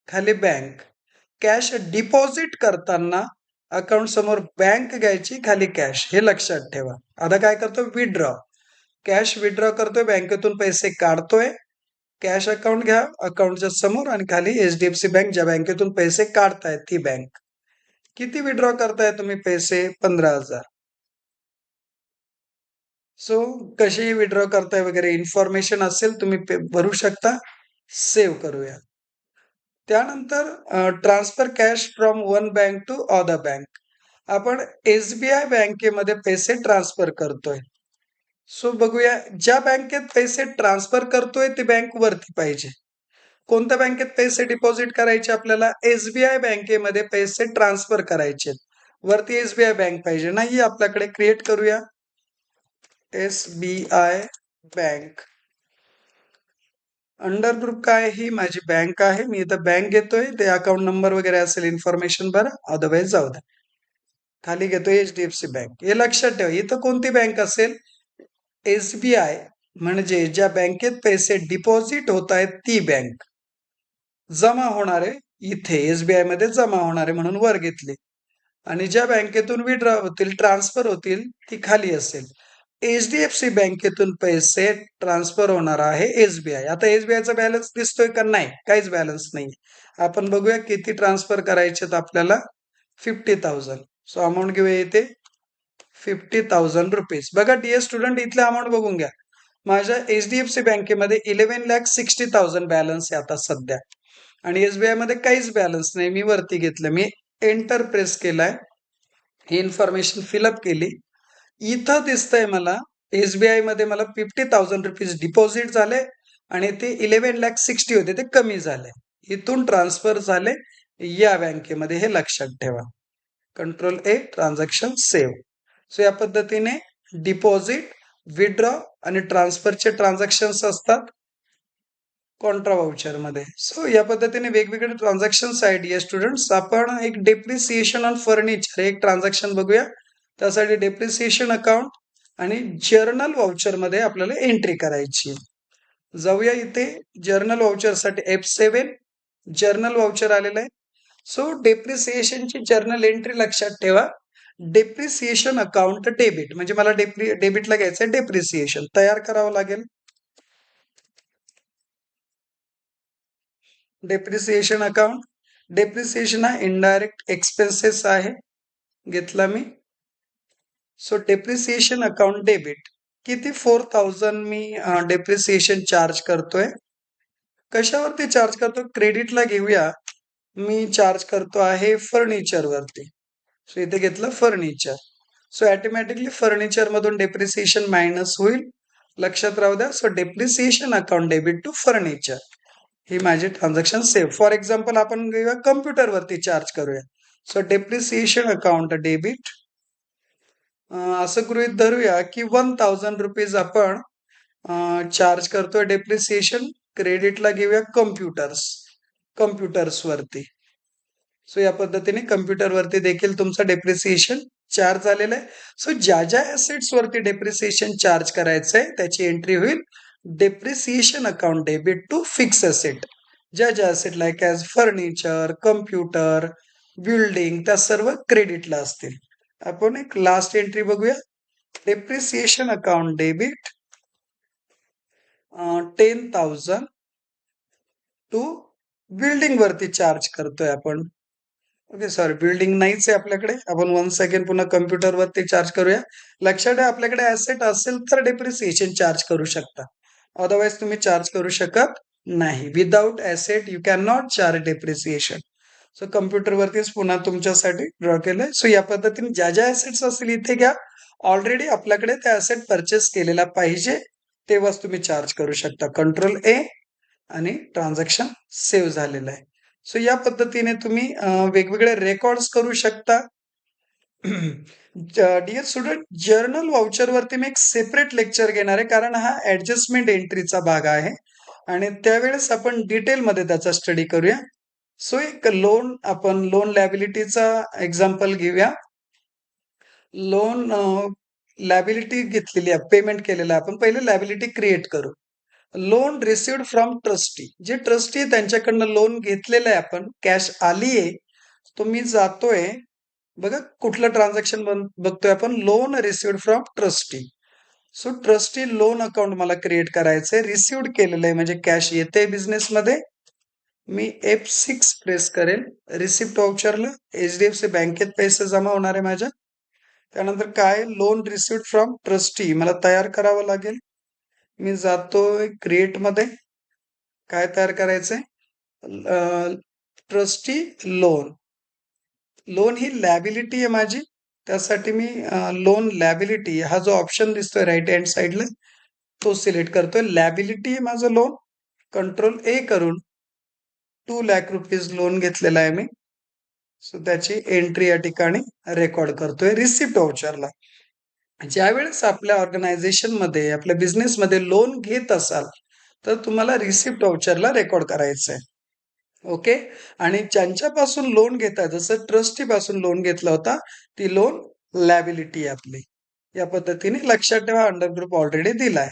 खाली बँक. कॅश डिपॉझिट करताना अकाउंट समोर बँक घ्यायची, खाली कॅश. हे लक्षात ठेवा. आता काय करतो, विड्रॉ. कॅश विड्रॉ करतोय, बँकेतून पैसे काढतोय. कॅश अकाउंट घ्या, अकाउंटच्या समोर आणि खाली HDFC बँक, ज्या बँकेतून पैसे काढताय ती बँक. किती विड्रॉ करताय तुम्ही पैसे? 15,000. सो कशी विड्रॉ करताय वगैरे इन्फॉर्मेशन असेल तुम्ही भरू शकता. सेव्ह करूया. त्यानंतर transfer cash from one bank to other bank. आपण SBI बँकेमध्ये पैसे ट्रान्सफर करतोय. सो बघूया, ज्या बँकेत पैसे ट्रान्सफर करतोय ती बँक वरती पाहिजे. कोणत्या बँकेत पैसे डिपॉझिट करायचे आपल्याला? SBI बँकेमध्ये पैसे ट्रान्सफर करायचे. वरती SBI बँक पाहिजे. नाही आपल्याकडे, क्रिएट करूया SBI बँक. अंडर ग्रुप काय? ही माझी बँक आहे, मी इथं बँक घेतोय. ते अकाउंट नंबर वगैरे असेल इन्फॉर्मेशन भरा, अदरवाईज जाऊ द्या. खाली घेतोय HDFC बँक. हे लक्षात ठेवा, इथं कोणती बँक असेल? SBI, म्हणजे ज्या बँकेत पैसे डिपॉझिट होत आहेत ती बँक. जमा होणारे इथे SBI मध्ये जमा होणारे म्हणून वर घेतले आणि ज्या बँकेतून विड्रॉ होतील, ट्रान्सफर होतील ती खाली असेल. HDFC बँकेतून पैसे ट्रान्सफर होणार आहे SBI. आता SBIचा बॅलन्स दिसतोय का? नाही, काहीच बॅलन्स नाही. आपण बघूया किती ट्रान्सफर करायचे आपल्याला. 50,000. सो अमाऊंट घेऊया इथे 50,000 रुपीज. बघा डिअर स्टुडंट, इथले अमाऊंट बघून घ्या. माझ्या HDFC बँकेमध्ये 11,60,000 बॅलन्स आहे आता सध्या आणि SBI मध्ये काहीच बॅलन्स नाही. मी वरती घेतलं, मी एंटर प्रेस केलाय, ही इन्फॉर्मेशन फिलअप केली. इथं दिसतंय मला SBI मध्ये मला 50,000 रुपीज डिपॉझिट झाले आणि ते 11,60,000 होते, ते कमी झाले. इथून ट्रान्सफर झाले या बँकेमध्ये, हे लक्षात ठेवा. Ctrl+A, transaction save. सो या पद्धतीने डिपॉझिट, विड्रॉ आणि ट्रान्सफरचे ट्रान्झॅक्शन्स असतात कॉन्ट्रा व्हाउचर मध्ये. सो या पद्धतीने वेगवेगळे ट्रान्झॅक्शन्स आहेत डिअर स्टुडंट्स. आपण एक डेप्रिसिएशन ऑन फर्निचर एक ट्रान्झॅक्शन बघूया. त्यासाठी डेप्रिसिएशन अकाउंट आणि जर्नल व्हाउचर मध्ये आपल्याला एंट्री करायची. जाऊया इथे जर्नल व्हाउचर साठी F7 जर्नल व्हाउचर आलेलं आहे. सो डेप्रिसिएशनची जर्नल एंट्री लक्षात ठेवा. डेप्रिसिएशन अकाउंट डेबिट, म्हणजे मला डेबिटला घ्यायचं डेप्रिसिएशन, तयार करावं लागेल. डेप्रिसिएशन अकाउंट, डेप्रिसिएशन हा इनडायरेक्ट एक्सपेन्सेस आहे, घेतला मी. सो डेप्रिसिएशन अकाउंट डेबिट किती? 4,000 मी डेप्रिसिएशन चार्ज करतोय. कशावरती चार्ज करतो? क्रेडिटला घेऊया. मी चार्ज करतो आहे फर्निचर वरती. सो इथे घेतलं फर्निचर. सो ऑटोमॅटिकली फर्निचर मधून डेप्रिसिएशन मायनस होईल, लक्षात राहू द्या. So depreciation account debit to furniture, ही माझी ट्रान्झॅक्शन सेव्ह. फॉर एक्झाम्पल आपण घेऊया कम्प्युटर वरती चार्ज करूया. सो डेप्रिसिएशन अकाउंट डेबिट, असं गृहीत धरूया की 1,000 रुपीज आपण चार्ज करतोय डेप्रिसिएशन. क्रेडिटला घेऊया कम्प्युटर्स वरती. सो या पद्धतीने कम्प्युटर वरती देखील तुमचं डेप्रिसिएशन चार्ज झालेलं आहे. सो ज्या ज्या ऍसेट्स वरती डेप्रिसिएशन चार्ज करायचंय त्याची एंट्री होईल depreciation account debit to fix asset. ज्या ज्या asset like as furniture, computer, building, त्या सर्व क्रेडिटला असतील. आपण एक लास्ट एंट्री बघूया. Depreciation account debit 10,000 to building वरती चार्ज करतोय आपण. ओके, सॉरी, बिल्डिंग नाहीच आहे आपल्याकडे. आपण 1 सेकंड पुन्हा कम्प्युटर वरती चार्ज करूया. लक्षात ठेवा, आपल्याकडे ऍसेट असेल तर डेप्रिसिएशन चार्ज करू शकता, अदरवाईज तुम्ही चार्ज करू शकत नाही. Without asset you can not charge depreciation. So computer वरतीच पुन्हा तुमच्यासाठी ड्रॉ केलंय. सो या पद्धतीने ज्या ज्या ऍसेट्स असतील इथे घ्या. ऑलरेडी आपल्याकडे त्या ऍसेट परचेस केलेला पाहिजे, तेव्हाच तुम्ही चार्ज करू शकता. Ctrl+A, आणि ट्रान्झॅक्शन सेव्ह झालेलं आहे. सो या पद्धतीने तुम्ही वेगवेगळे रेकॉर्ड्स करू शकता. डिअर स्टुडंट, जर्नल व्हाउचर वरती मी एक सेपरेट लेक्चर घेणार आहे, कारण हा ऍडजस्टमेंट एंट्रीचा भाग आहे आणि त्यावेळेस आपण डिटेलमध्ये त्याचा स्टडी करूया. सो एक आपण लोन लॅबिलिटीचा एक्झाम्पल घेऊया. लोन लॅबिलिटी घेतलेली आहे, पेमेंट केलेलं आहे. आपण पहिले लॅबिलिटी क्रिएट करू. लोन रिसिव्ड फ्रॉम ट्रस्टी, जे ट्रस्टी आहे त्यांच्याकडनं लोन घेतलेलं आहे, आपण कॅश आली आहे. तो मी जातोय, बघा कुठलं ट्रान्झॅक्शन बघतोय आपण, loan received from trustee. So trustee loan account मला क्रिएट करायचंय, रिसिव्ड केलेलं आहे म्हणजे कॅश येते बिझनेसमध्ये. मी F6 प्रेस करेल. रिसिप्ट व्हाउचरला HDFC बँकेत पैसे जमा होणार आहे माझ्या. त्यानंतर काय, लोन रिसिव्ड फ्रॉम ट्रस्टी मला तयार करावं लागेल. मी जातोय क्रिएट मध्ये. काय तयार करायचंय, ट्रस्टी लोन. लोन ही लॅबिलिटी आहे माझी, त्यासाठी मी लोन लॅबिलिटी हा जो ऑप्शन दिसतोय राईट हँड साईडला तो सिलेक्ट करतोय. लॅबिलिटी आहे माझं लोन. कंट्रोल A करून 2 लाख रुपीज लोन घेतलेला आहे मी. सो त्याची एंट्री या ठिकाणी रेकॉर्ड करतोय रिसिप्ट व्हाउचरला. ज्यावेळेस आपल्या ऑर्गनायझेशन मध्ये, आपल्या बिझनेस मध्ये लोन घेत असाल तर तुम्हाला रिसिप्ट व्हाउचरला रेकॉर्ड करायचंय. ओके. आणि ज्यांच्यापासून लोन घेताय, जसं ट्रस्टी पासून लोन घेतला होता, ती लोन लॅबिलिटी आपली. या पद्धतीने लक्षात ठेवा, अंडर ग्रुप ऑलरेडी दिलाय.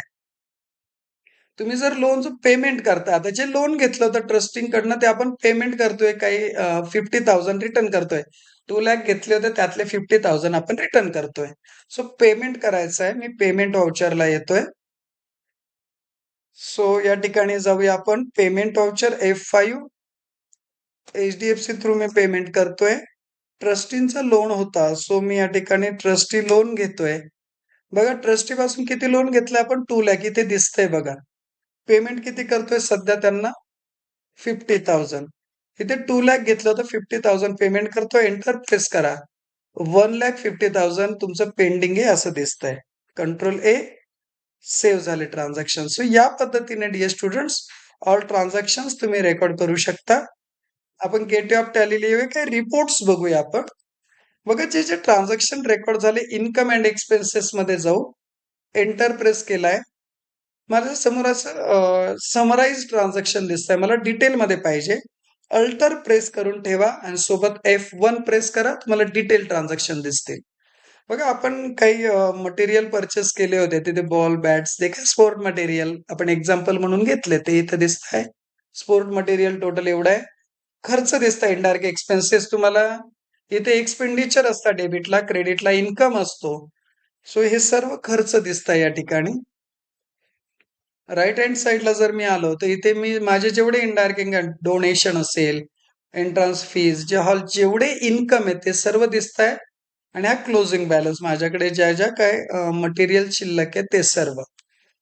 तुम्ही जर लोनचं पेमेंट करता, आता जे लोन घेतलं होतं ट्रस्टिंग ते आपण पेमेंट करतोय, काही 50,000 रिटर्न करतोय. 2 लाख घेतले होते त्यातले 50,000 आपण रिटर्न करतोय. सो पेमेंट करायचं आहे. मी पेमेंट व्हाउचरला येतोय. सो या ठिकाणी जाऊया आपण. Payment voucher F5, HDFC through मी पेमेंट करतोय. ट्रस्टींचा लोन होता, सो मी या ठिकाणी ट्रस्टी लोन घेतोय. बघा ट्रस्टी पासून किती लोन घेतलं आपण, 2 लाख इथे दिसतंय बघा. पेमेंट किती करतोय सध्या त्यांना, 50,000. इथे 2 लाख घेतलं होतं, 50,000 पेमेंट करतोय. एंटर प्रेस करा. 1,50,000 तुमचं पेंडिंग आहे असं दिसतंय. कंट्रोल A, सेव्ह झाले ट्रान्झॅक्शन. सो या पद्धतीने डिअर स्टुडंट्स ऑल ट्रान्झॅक्शन तुम्ही रेकॉर्ड करू शकता. आपण गेटवे ऑफ टॅली लिहूया, काही रिपोर्ट्स बघूया आपण. बघा जे जे ट्रान्झॅक्शन रेकॉर्ड झाले, इन्कम अँड एक्सपेन्सेस मध्ये जाऊ. एंटर प्रेस केलाय. माझ्या समोर असं समराइज ट्रान्झॅक्शन दिसतंय, मला डिटेलमध्ये पाहिजे. अल्टर प्रेस करून ठेवा आणि सोबत F1 प्रेस करा, तुम्हाला डिटेल ट्रान्झॅक्शन दिसतील. बघा आपण काही मटेरियल परचेस केले होते, तिथे बॉल बॅट्स देखील स्पोर्ट मटेरियल आपण एक्झाम्पल म्हणून घेतले, ते इथं दिसत आहे. स्पोर्ट मटेरियल टोटल एवढं आहे. खर्च दिसत आहे, इनडायरेक्ट एक्सपेन्सेस तुम्हाला इथे एक्सपेंडिचर असतात, डेबिटला क्रेडिटला इन्कम असतो. सो हे सर्व खर्च दिसत आहे या ठिकाणी. राईट हँड साईडला जर मी आलो तर इथे मी माझे जेवढे इनडायरेक्ट डोनेशन असेल, एंट्रन्स फीज, जे हॉल जेवढे इन्कम आहे ते सर्व दिसत आहे. आणि हा क्लोजिंग बॅलन्स माझ्याकडे ज्या ज्या काय मटेरियल शिल्लक आहे ते सर्व.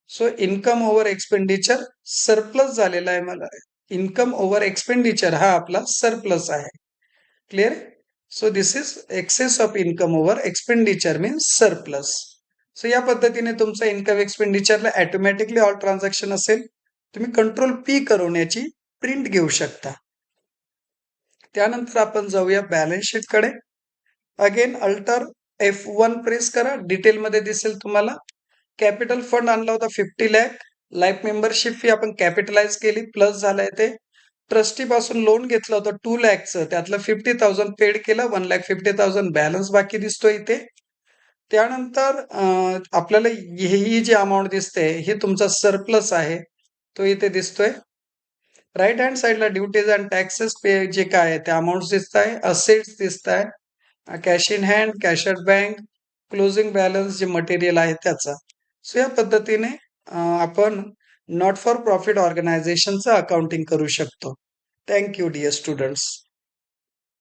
So income over expenditure surplus झालेला आहे मला. इन्कम ओव्हर एक्सपेंडिचर हा आपला सरप्लस आहे. Clear. So this is excess of income over expenditure means surplus. So या पद्धतीने तुमचा इन्कम एक्सपेंडिचरला ऑटोमॅटिकली ऑल ट्रान्झॅक्शन असेल. तुम्ही कंट्रोल P करून याची प्रिंट घेऊ शकता. त्यानंतर आपण जाऊया बॅलन्स शीट कडे. अगेन अल्टर F1 प्रेस करा, डिटेलमध्ये दिसेल तुम्हाला. कॅपिटल फंड आणला होता 50 लाख. लाईफ मेंबरशिप फी आपण कॅपिटलाइज केली, प्लस झालंय ते. ट्रस्टी पासून लोन घेतलं होतं 2 लाखचं, त्यातलं 50,000 पेड केलं, 1,50,000 बॅलन्स बाकी दिसतोय इथे. त्यानंतर आपल्याला ही जी अमाऊंट दिसते हे तुमचा सरप्लस आहे, तो इथे दिसतोय. राईट हँड साईडला ड्युटीज अँड टॅक्सेस पे जे काय आहे ते अमाऊंट दिसत आहे, असेट्स दिसत आहे, cash in hand, cash at bank, closing balance जे मटेरियल आहे त्याचा. सो या पद्धतीने आपण नॉट फॉर प्रॉफिट ऑर्गनायझेशनचं अकाउंटिंग करू शकतो. Thank you dear students.